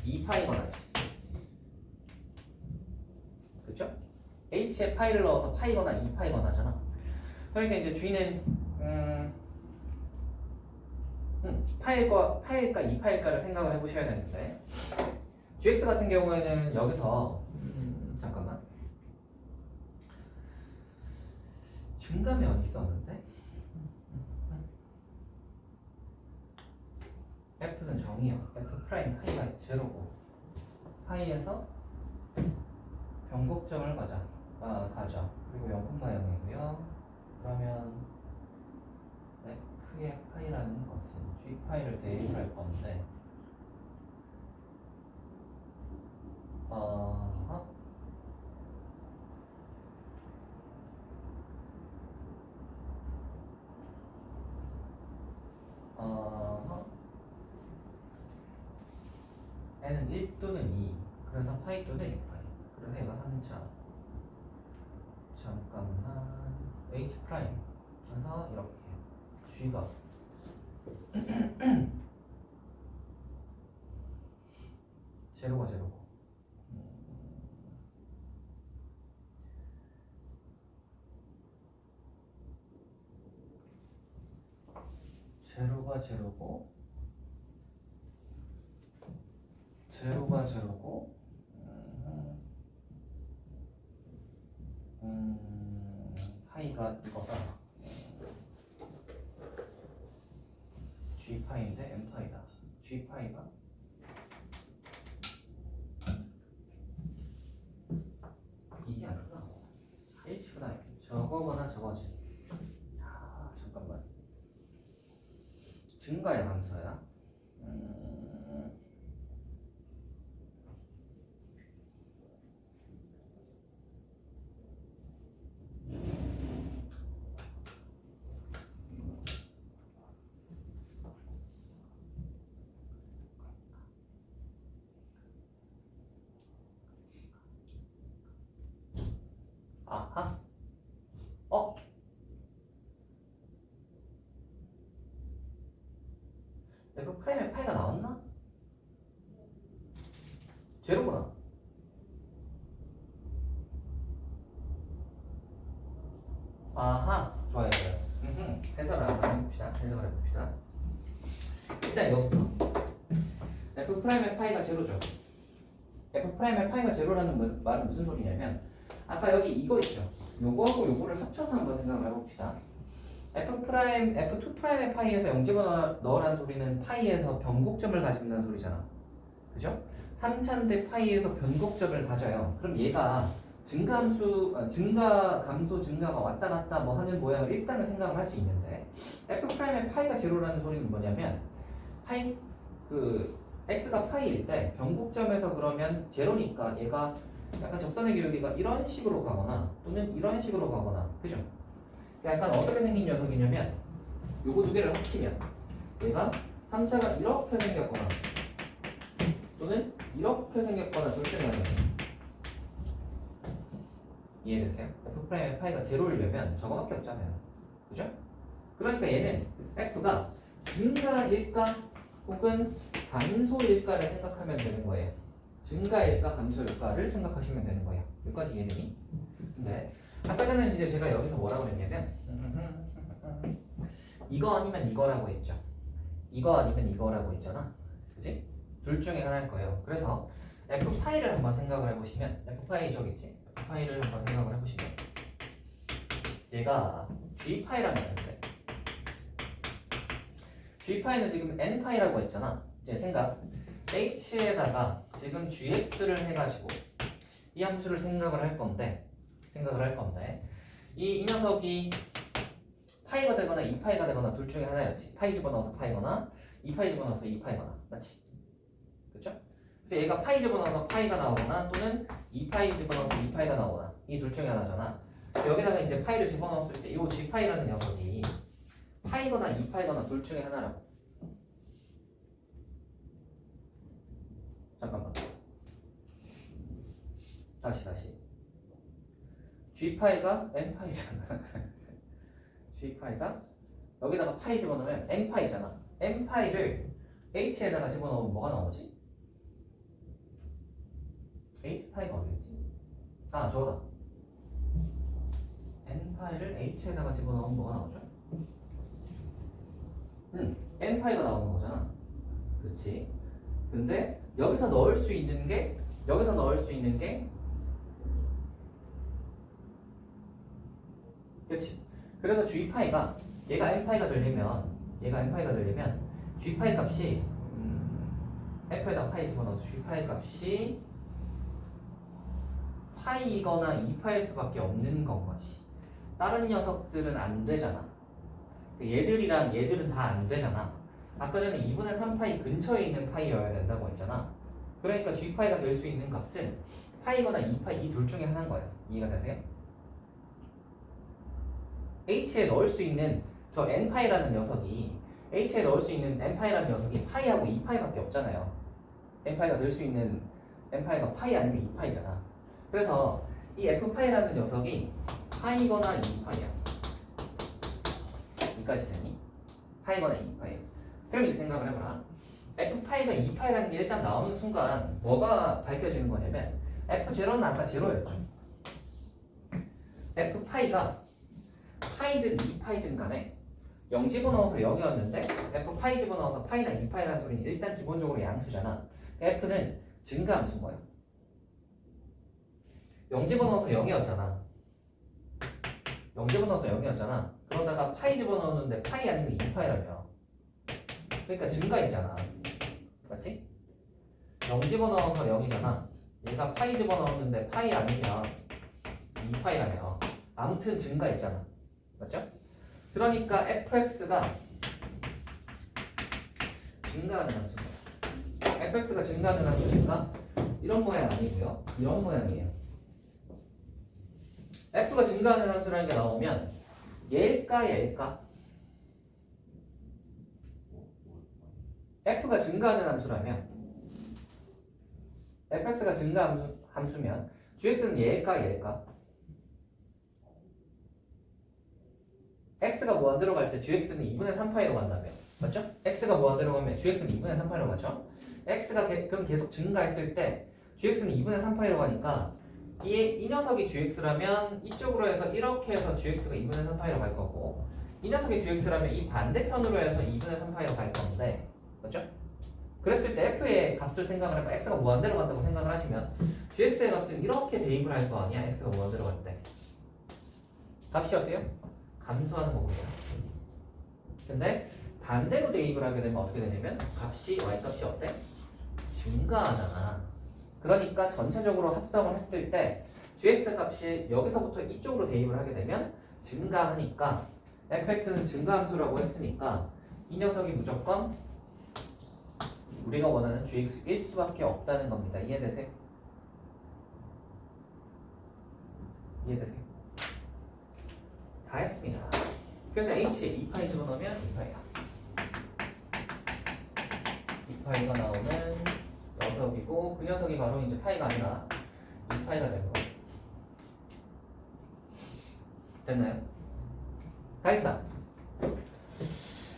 2파이거나지. 그쵸? H에 파이를 넣어서 파이거나 2파이거나잖아. 그러니까 이제 G는 파일까 2파일까를 생각을 해보셔야 되는데 GX 같은 경우에는 여기서 잠깐만 증감이 어디 있었는데 F는 정의요. F 프라임 파이가 제로고 파이에서 변곡점을 가죠. 그리고 0,0이고요. 그러면 F의 파이라는 것은 G 파이를 대입할 건데 N은 1 또는 2 그래서 파이 또는 2파이 그래서 얘가 3차 잠깐만 H 프라임 그래서 이렇게 G가 제로가 제로고 제로가 제로고 파이가 이거다. G 파이인데 M 파이다. G 파이가 이게 아니구나. H구나. 저거거나 저거지. 잠깐만. 증가의 함수야. 아하. F 프라임에 파이가 나왔나? 제로구나. 아하. 좋아요. 해석을 한번 해봅시다. 일단 이거부터. F 프라임의 파이가 제로죠. F 프라임의 파이가 제로라는 말은 무슨 소리냐면 아까 여기 이거 있죠. 요거하고 요거를 합쳐서 한번 생각을 해봅시다. F 프라임, F2 프라임의 파이에서 0 집어넣으라는 소리는 파이에서 변곡점을 가진다는 소리잖아. 그죠? 3차인데 파이에서 변곡점을 가져요. 그럼 얘가 증가, 감소, 증가가 왔다 갔다 뭐 하는 모양을 일단은 생각을 할 수 있는데 F 프라임의 파이가 제로라는 소리는 뭐냐면 x가 파이일 때 변곡점에서 그러면 제로니까 얘가 약간 접선의 기울기가 이런 식으로 가거나 또는 이런 식으로 가거나 그죠? 약간 어떻게 생긴 녀석이냐면 요거 두 개를 합치면 얘가 3차가 이렇게 생겼거나 또는 이렇게 생겼거나 둘 중에 하나예요. 이해되세요? F'의 파이가 제로이려면 저거밖에 없잖아요. 그죠? 그러니까 얘는 F가 증가일까 혹은 감소일까를 생각하면 되는 거예요. 증가일까 감소일까를 생각하시면 되는 거예요. 여기까지 이해되니? 근데 아까 전에 이제 제가 여기서 뭐라고 했냐면 이거 아니면 이거라고 했죠. 이거 아니면 이거라고 했잖아. 그치? 둘 중에 하나일 거예요. 그래서 F파이를 한번 생각을 해보시면 F파이 저기 있지? F파이를 한번 생각을 해보시면 얘가 G파이라는 건데 G파이는 지금 N파이라고 했잖아. 이제 생각 H에다가 지금 GX를 해가지고 이 함수를 생각을 할 건데 이 녀석이 파이가 되거나 2파이가 되거나 둘 중에 하나였지. 파이 집어넣어서 파이거나 2파이 집어넣어서 2파이거나 맞지? 그쵸? 그래서 얘가 파이 집어넣어서 파이가 나오거나 또는 2파이 집어넣어서 2파이가 나오거나 이 둘 중에 하나잖아. 여기다가 이제 파이를 집어넣었을 때 이 G파이라는 녀석이 파이거나 2파이거나 둘 중에 하나라고. 잠깐만. 다시. G파이가 N파이잖아. G파이가 여기다가 파이 집어넣으면 N파이잖아. N파이를 H에다가 집어넣으면 뭐가 나오지? H파이가 어디였지? 아 저거다. N파이를 H에다가 집어넣으면 뭐가 나오죠? N파이가 나오는 거잖아. 그렇지? 근데 여기서 넣을 수 있는 게 그렇지. 그래서 G파이가 얘가 N파이가 되려면 G파이 값이 F에다 파이 집어넣어서 G파이 값이 파이거나 2파일 수밖에 없는 건 거지. 다른 녀석들은 안 되잖아. 얘들이랑 얘들은 다 안 되잖아. 아까 전에 2분의 3파이 근처에 있는 파이여야 된다고 했잖아. 그러니까 G파이가 될 수 있는 값은 파이거나 2파이 이 둘 중에 하나인 거야. 이해가 되세요? H에 넣을 수 있는 저 N파이라는 녀석이 H에 넣을 수 있는 N파이라는 녀석이 파이하고 2파이밖에 없잖아요. N파이가 될 수 있는 N파이가 파이 아니면 2파이잖아. 그래서 이 F파이라는 녀석이 파이거나 2파이야. 여기까지 되니? 파이거나 2파이. 그럼 이제 생각을 해봐라. F파이가 2파이라는 게 일단 나오는 순간 뭐가 밝혀지는 거냐면 F0는 아까 제로였죠. F파이가 파이든 2파이든 간에 0 집어넣어서 0이었는데 F파이 집어넣어서 파이나 2파이라는 소리는 일단 기본적으로 양수잖아. F는 증가함수인 거야. 0 집어넣어서 0이었잖아. 0 집어넣어서 0이었잖아. 그러다가 파이 집어넣었는데 파이 아니면 2파이라며. 그러니까 증가있잖아. 맞지? 0 집어넣어서 0이잖아. 얘가 파이 집어넣었는데 파이 아니면 2파이라며. 아무튼 증가있잖아. 맞죠? 그러니까 fx가 증가하는 함수입니다. fx가 증가하는 함수니까 이런 모양 아니고요. 이런 모양이에요. f가 증가하는 함수라는 게 나오면 얘일까 얘일까? f가 증가하는 함수라면 fx가 증가 함수면 gx는 얘일까 얘일까? x가 무한대로 갈 때 gx는 2분의 3파이로 간다며. 맞죠? x가 무한대로 가면 gx는 2분의 3파이로 가죠? x가 그럼 계속 증가했을 때 gx는 2분의 3파이로 가니까 이 녀석이 gx라면 이쪽으로 해서 이렇게 해서 gx가 2분의 3파이로 갈 거고 이 녀석이 gx라면 이 반대편으로 해서 2분의 3파이로 갈 건데 맞죠? 그랬을 때 f의 값을 생각을 해봐. x가 무한대로 간다고 생각을 하시면 gx의 값은 이렇게 대입을 할 거 아니야. x가 무한대로 갈 때 값이 어때요? 감소하는 거거든요. 근데 반대로 대입을 하게 되면 어떻게 되냐면 값이 y값이 어때? 증가하잖아. 그러니까 전체적으로 합성을 했을 때 gx 값이 여기서부터 이쪽으로 대입을 하게 되면 증가하니까 fx는 증가함수라고 했으니까 이 녀석이 무조건 우리가 원하는 gx일 수밖에 없다는 겁니다. 이해되세요? 이해되세요? 다 했습니다. 그래서 h에 2파이 집어넣으면 2파이야. 2파이가 나오는 녀석이고 그 녀석이 바로 이제 파이가 아니라 2파이가 되고 됐나요? 다 했다.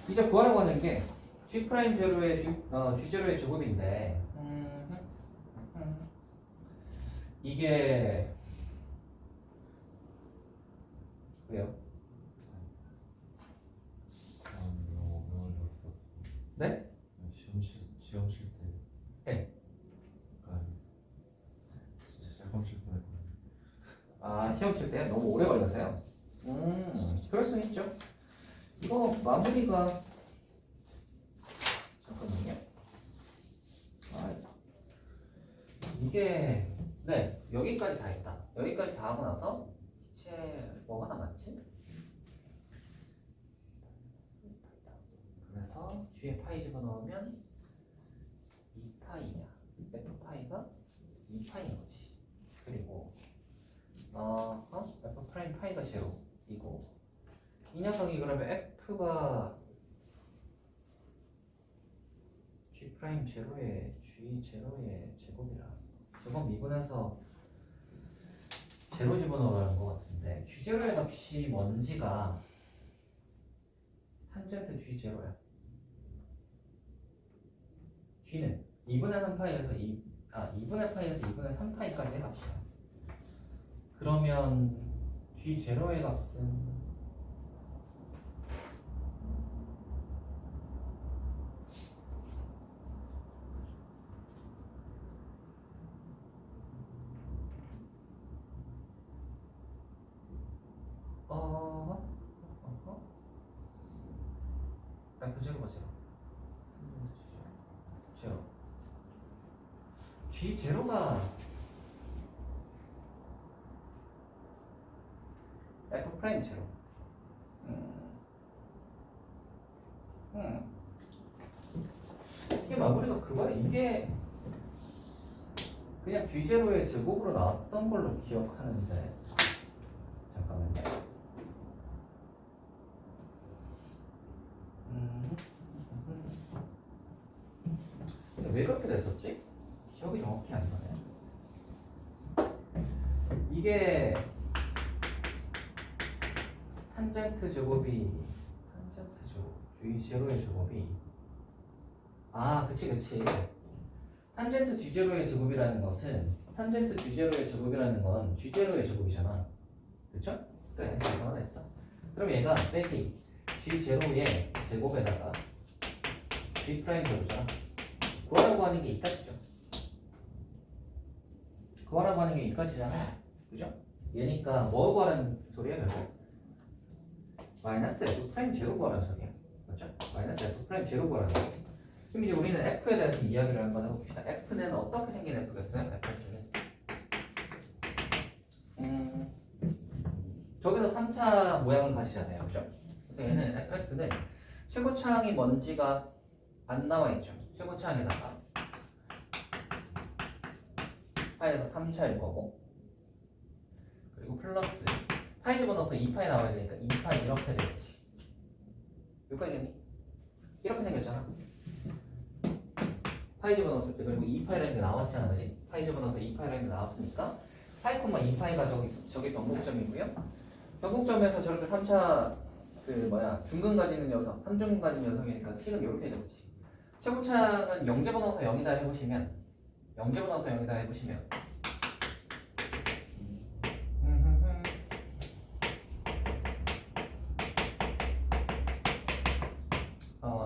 이제 구하라고 하는 게 G 프라임 제로의 G 제로의 제곱인데 이게 왜요? 너무 어려웠어. 네? 시험 칠 때. 네. 약간 진짜 시험 칠 뻔했거든요. 아 시험 칠 때 너무 오래 걸려서요? 그럴 수 있죠. 이거 마무리가 잠깐만요. 아, 이게 네 여기까지 다 했다. 여기까지 다 하고 나서 이제 뭐가 남았지? 그래서 뒤에 파이 집어넣으면 2파이야. F파이가 2파이인 거지. 그리고 F 프라임 파이가 제로이고 이 녀석이 그러면 F가 G 프라임 제로의 G 제로의 제곱이라 제곱 미분해서 제로 집어넣으라는 것 같은데 G 제로의 값이 뭔지가 탄젠트 G 제로야. G는 2분의 3파이에서 2분의 파이에서 2분의 3파이까지의 값이야. 그러면 G 제로의 값은 F 제로가 제로. 제로. G 제로가 F 프라임 제로. 이게 마무리가 그거야. 이게 그냥 G 제로의 제곱으로 나왔던 걸로 기억하는데 잠깐만요. 근데 왜 그렇게 됐었지? 기억이 정확히 안 나네. 이게 탄젠트 제곱이 G 제로의 제곱이 그치 탄젠트 G 제로의 제곱이라는 것은 탄젠트 G 제로의 제곱이라는 건 G 제로의 제곱이잖아. 그쵸? 그래 이거 됐다. 그럼 얘가 빼기 G 제로의 제곱에다가 G 프라임 제로잖아. 구하라고 하는 게 이까지죠. 구하라고 하는 게 이까지잖아. 그죠? 얘니까 뭐 구하라는 소리야 결국? 마이너스 F 프라임 제로 구하라는 소리야. 그렇죠? 마이너스 F 프라임 제로 구하라는 소리야. 그럼 이제 우리는 F에 대해서 이야기를 한번 해봅시다. F는 어떻게 생긴 F겠어요? F는 저기서 3차 모양을 가지잖아요. 그죠? 그래서 얘는 fx는 최고차항이 뭔지가 안 나와있죠. 최고차항에다가 파이에서 3차일 거고 그리고 플러스 파이 집어넣어서 2파이 나와야 되니까 2파이 이렇게 되겠지. 여기까지겠니? 이렇게 생겼잖아. 파이 집어넣었을 때 그리고 2파이라는 게 나왔잖아. 그지? 파이 집어넣어서 2파이라는 게 나왔으니까 파이, 2파이가 저기 변곡점이고요. 변곡점에서 저렇게 3차 중근 가지는 녀석, 3중근 가지는 녀석이니까 식은 이렇게 되겠지. 최고차는 0 집어넣어서 0이다 해보시면 0 집어넣어서 0이다 해보시면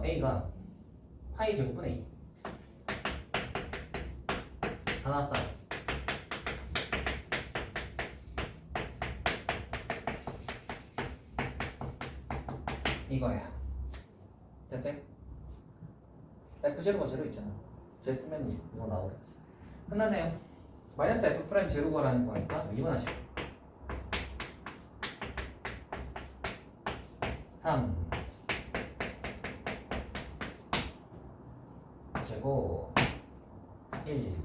A가 파이 제곱분의 2 다 나왔다. 이거야. 됐어요? F0가 제로 있잖아. 됐으면 이거 나오겠지. 끝나네요. 마이너스 F 프라임 제로가라는 거니까 미분하시고 3 제곱 1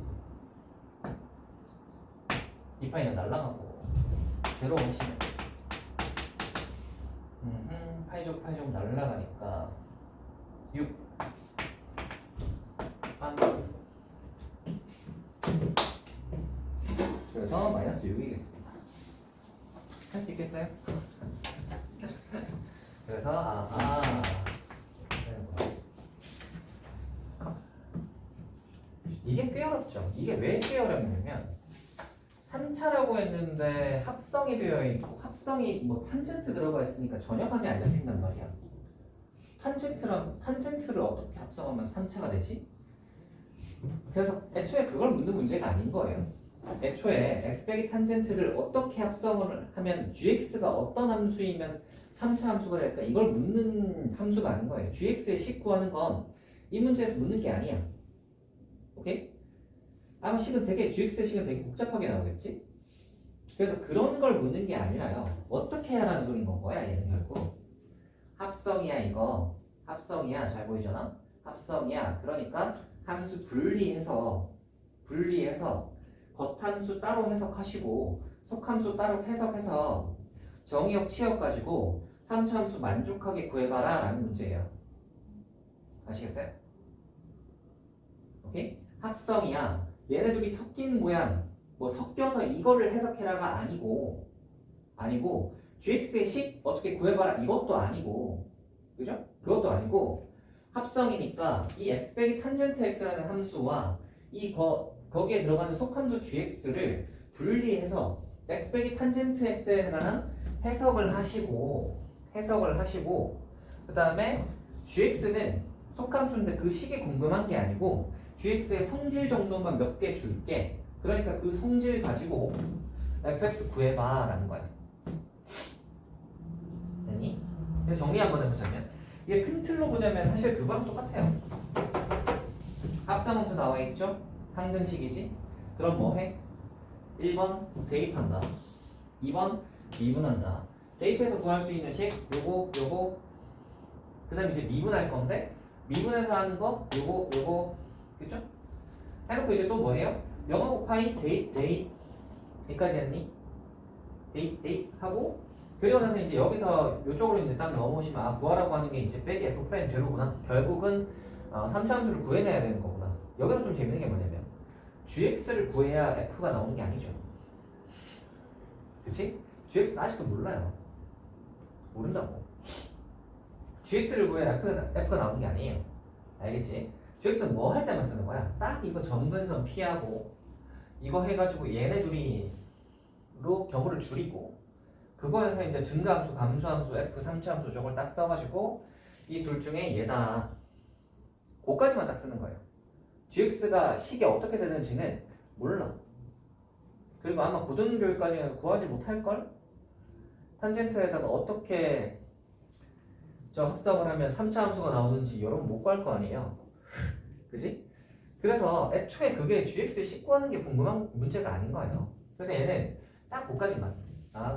2파이는 날라가고 제로 오시면 파이족 날라가니까 6 3 그래서 마이너스 6이겠습니다. 할 수 있겠어요? 그래서 이게 꽤 어렵죠. 이게 왜 꽤 어렵냐면 3차라고 했는데 합성이 되어 있고 합성이 뭐 탄젠트 들어가 있으니까 전혀 감이 안 잡힌단 말이야. 탄젠트를 어떻게 합성하면 3차가 되지? 그래서 애초에 그걸 묻는 문제가 아닌 거예요. 애초에 x 빼기 탄젠트를 어떻게 합성을 하면 gx가 어떤 함수이면 3차 함수가 될까? 이걸 묻는 함수가 아닌 거예요. gx의 식 구하는 건 이 문제에서 묻는 게 아니야. 오케이? 아마 식은 되게 gx의 식은 되게 복잡하게 나오겠지? 그래서 그런 걸 묻는 게 아니라요. 어떻게 하라는 소린 건 거야, 얘는 결국. 합성이야, 이거. 합성이야. 잘 보이잖아? 합성이야. 그러니까 함수 분리해서 겉함수 따로 해석하시고 속함수 따로 해석해서 정의역 치역 가지고 3차 함수 만족하게 구해봐라 라는 문제예요. 아시겠어요? 오케이? 합성이야. 얘네 둘이 섞인 모양 뭐 섞여서 이거를 해석해라가 아니고 gx의 식 어떻게 구해봐라 이것도 아니고 그죠? 그것도 아니고 합성이니까 이 x 빼기 탄젠트 x라는 함수와 거기에 들어가는 속함수 gx를 분리해서 x 빼기 탄젠트 x에 관한 해석을 하시고 그 다음에 gx는 속함수인데 그 식이 궁금한 게 아니고 gx의 성질 정도만 몇 개 줄게. 그러니까 그 성질 가지고 fx 구해봐 라는 거야. 됐니? 그래서 정리 한번 해보자면 이게 큰 틀로 보자면 사실 그거랑 똑같아요. 합성함수 나와 있죠? 항등식이지? 그럼 뭐 해? 1번 대입한다. 2번 미분한다. 대입해서 구할 수 있는 식 요거 그 다음에 이제 미분할 건데 미분해서 하는 거 요거 그죠? 해놓고 이제 또 뭐 해요? 영어 파이 대입 여기까지 했니? 대입 하고 그리고 나서 이제 여기서 요쪽으로 이제 딱 넘어오시면 구하라고 하는 게 이제 빼기 f 프라임 제로구나. 결국은 3차 함수를 구해내야 되는 거구나. 여기서 좀 재밌는 게 뭐냐면 gx를 구해야 f가 나오는 게 아니죠. 그치? gx는 아직도 몰라요. 모른다고. gx를 구해야 f가 나오는 게 아니에요. 알겠지? gx는 뭐 할 때만 쓰는 거야? 딱 이거 점근선 피하고 이거 해가지고 얘네 둘이로 경우를 줄이고 그거에서 이제 증가함수, 감소함수, f 3차 함수 저걸 딱 써가지고 이 둘 중에 얘다. 그까지만 딱 쓰는 거예요. gx가 식이 어떻게 되는지는 몰라. 그리고 아마 고등교육까지는 구하지 못할걸? 탄젠트에다가 어떻게 저 합성을 하면 3차 함수가 나오는지 여러분 못 구할 거 아니에요. 그지? 그래서 애초에 그게 gx 식 구하는 게 궁금한 문제가 아닌 거예요. 그래서 얘는 딱 그까지만.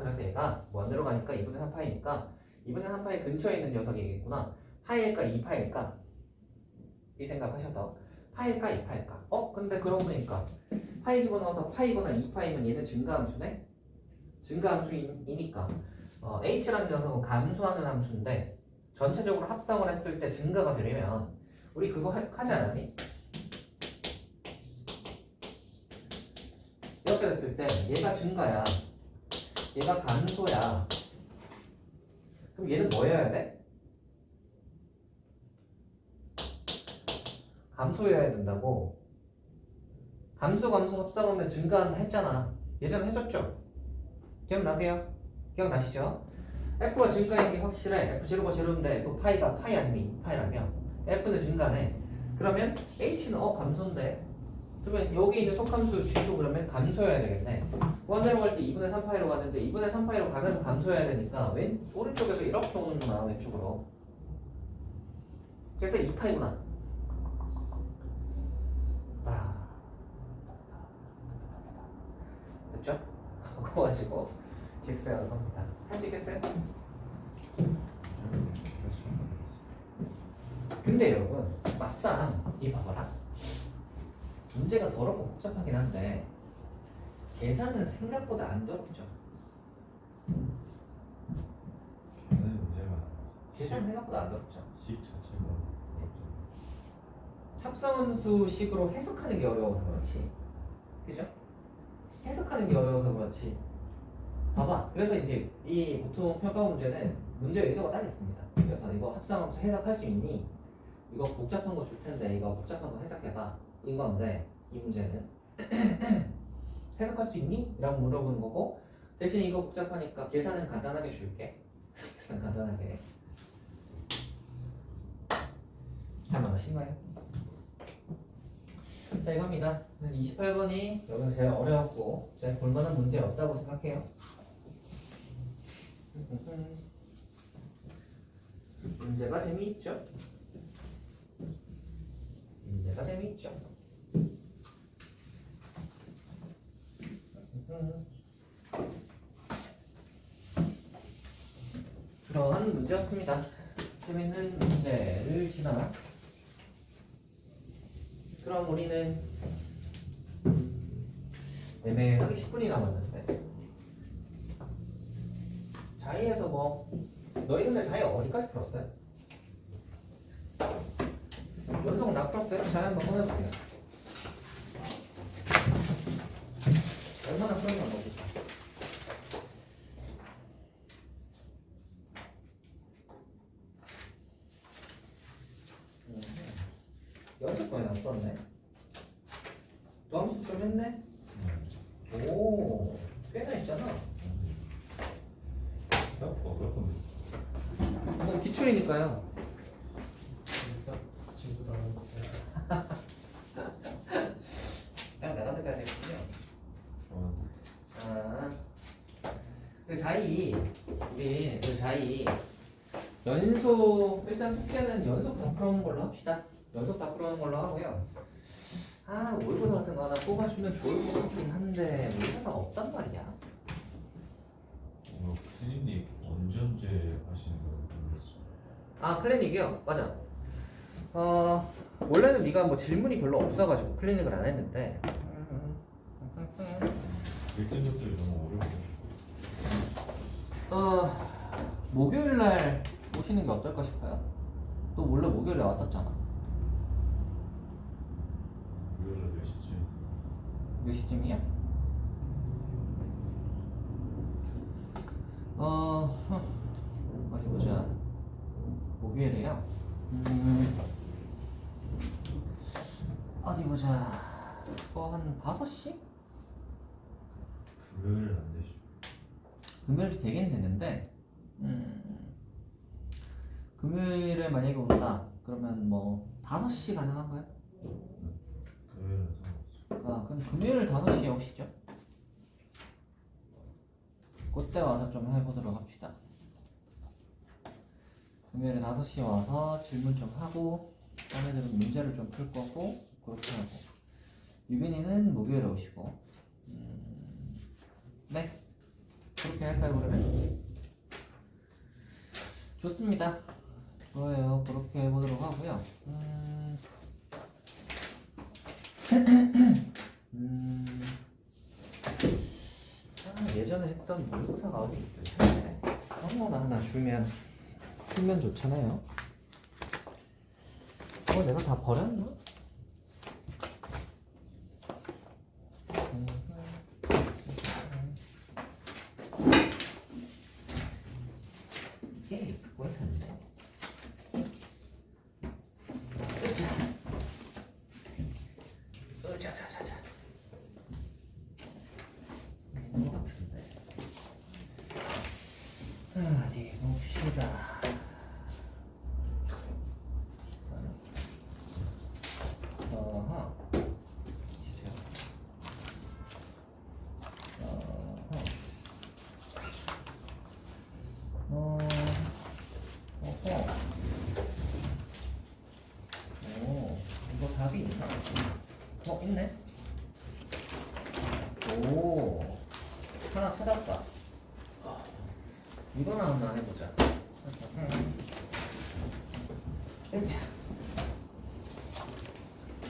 그래서 얘가 원으로 가니까 2분의 3파이니까 2분의 3파이 근처에 있는 녀석이겠구나. 파일까 2파일까? 이 생각하셔서 파일까 2파일까? 근데 그러고 보니까 파이 집어넣어서 파이거나 2파이면 얘는 증가함수네? 증가함수이니까 h라는 녀석은 감소하는 함수인데 전체적으로 합성을 했을 때 증가가 되려면 우리 그거 하지 않았니? 이렇게 됐을 때 얘가 증가야 얘가 감소야 그럼 얘는 뭐여야 돼? 감소여야 된다고. 감소 합성하면 증가한다 했잖아. 예전에 해줬죠? 기억나세요? 기억나시죠? F가 증가인 게 확실해. F0가 제로인데 F파이가 파이 아니면 2파이라면 F는 증가네. 그러면 H는 감소인데 그러면 여기 있는 속함수 G도 그러면 감소해야 되겠네. 원자로 갈 때 2분의 3파이로 갔는데 2분의 3파이로 가면서 감소해야 되니까 오른쪽에서 이렇게 오는구나 왼쪽으로. 그래서 2파이구나. 됐죠? 그거 가지고 DX가 하는 겁니다. 할 수 있겠어요? 근데 여러분 막상 이 봐봐라. 문제가 더럽고 복잡하긴 한데 계산은 생각보다 안 더럽죠. 걔는 문제가 계산은 생각보다 안 더럽죠. 식 자체가 어렵잖아. 합성함수 식으로 해석하는 게 어려워서 그렇지. 그죠? 해석하는 게 어려워서 그렇지. 봐봐. 그래서 이제 이 보통 평가 문제는 문제 의도가 딱 있습니다. 그래서 이거 합성함수 해석할 수 있니? 이거 복잡한 거 줄 텐데 이거 복잡한 거 해석해봐. 이건데 이 문제는 해석할 수 있니? 라고 물어보는 거고 대신 이거 복잡하니까 계산은 간단하게 줄게. 계산 간단하게. 할만하신가요? 자 이겁니다. 28번이 여기서 제일 어려웠고 제일 볼만한 문제 없다고 생각해요. 문제가 재미있죠? 문제가 재미있죠? 그러한 문제였습니다. 재밌는 문제를 지나 그럼 우리는 매매하기 10분이 남았는데 자이에서 뭐 너희 근데 자이 어디까지 풀었어요? 연속 나 풀었어요? 자이 한번 꺼내보세요. 얼마나 풀었나 보자. 연습 거의 안 풀었네. 도함수 좀 했네? 오, 꽤나 있잖아. 생각보다 어렵던데. 뭐 기출이니까요. 친구 나랑 딱 나간 데까지 했군요. 어, 아, 그 자이 우리 그 자이 연속 일단 숙제는 연속 다 풀어오는 걸로 합시다. 연속 다 풀어오는 걸로 하고요. 아 모의고사 같은 거 하나 뽑아주면 좋을 것 같긴 한데 모의고사 없단 말이야. 피디님 언제 하시는 거예요? 모르겠어요. 아 클리닉이요? 맞아. 원래는 네가 뭐 질문이 별로 없어가지고 클리닉을 안 했는데. 일진 것들이 너무 어려워. 목요일 날 오시는 게 어떨까 싶어요. 또 원래 목요일에 왔었잖아. 목요일에 몇 시쯤? 몇 시쯤이야? 어디 보자. 목요일에요. 어디 보자. 한 5시? 금요일은 안 되시죠? 금요일도 되긴 되는데 금요일에 만약에 온다 그러면 뭐 5시 가능한가요? 금요일은 상관없어요. 아 그럼 금요일 5시에 오시죠. 그때 와서 좀 해보도록 합시다. 금요일에 5시에 와서 질문 좀 하고 자네들은 문제를 좀 풀 거고 그렇게 하고 유빈이는 목요일에 오시고 네 그렇게 할까요 그러면? 좋습니다. 좋아요. 그렇게 해보도록 하고요. 예전에 했던 모의고사가 어디 있을 텐데 그런 거나 하나 주면 풀면 좋잖아요. 내가 다 버렸나? 이게 그거일 텐데. 자자자자. 있는 것 같은데. 어디 봅시다. 어허. 진짜. 어허. 어허. 오, 이거 답이 있나? 있네. 오, 하나 찾았다. 이거나 하나 해보자. 자.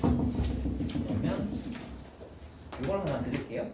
그러면 이걸 하나 드릴게요.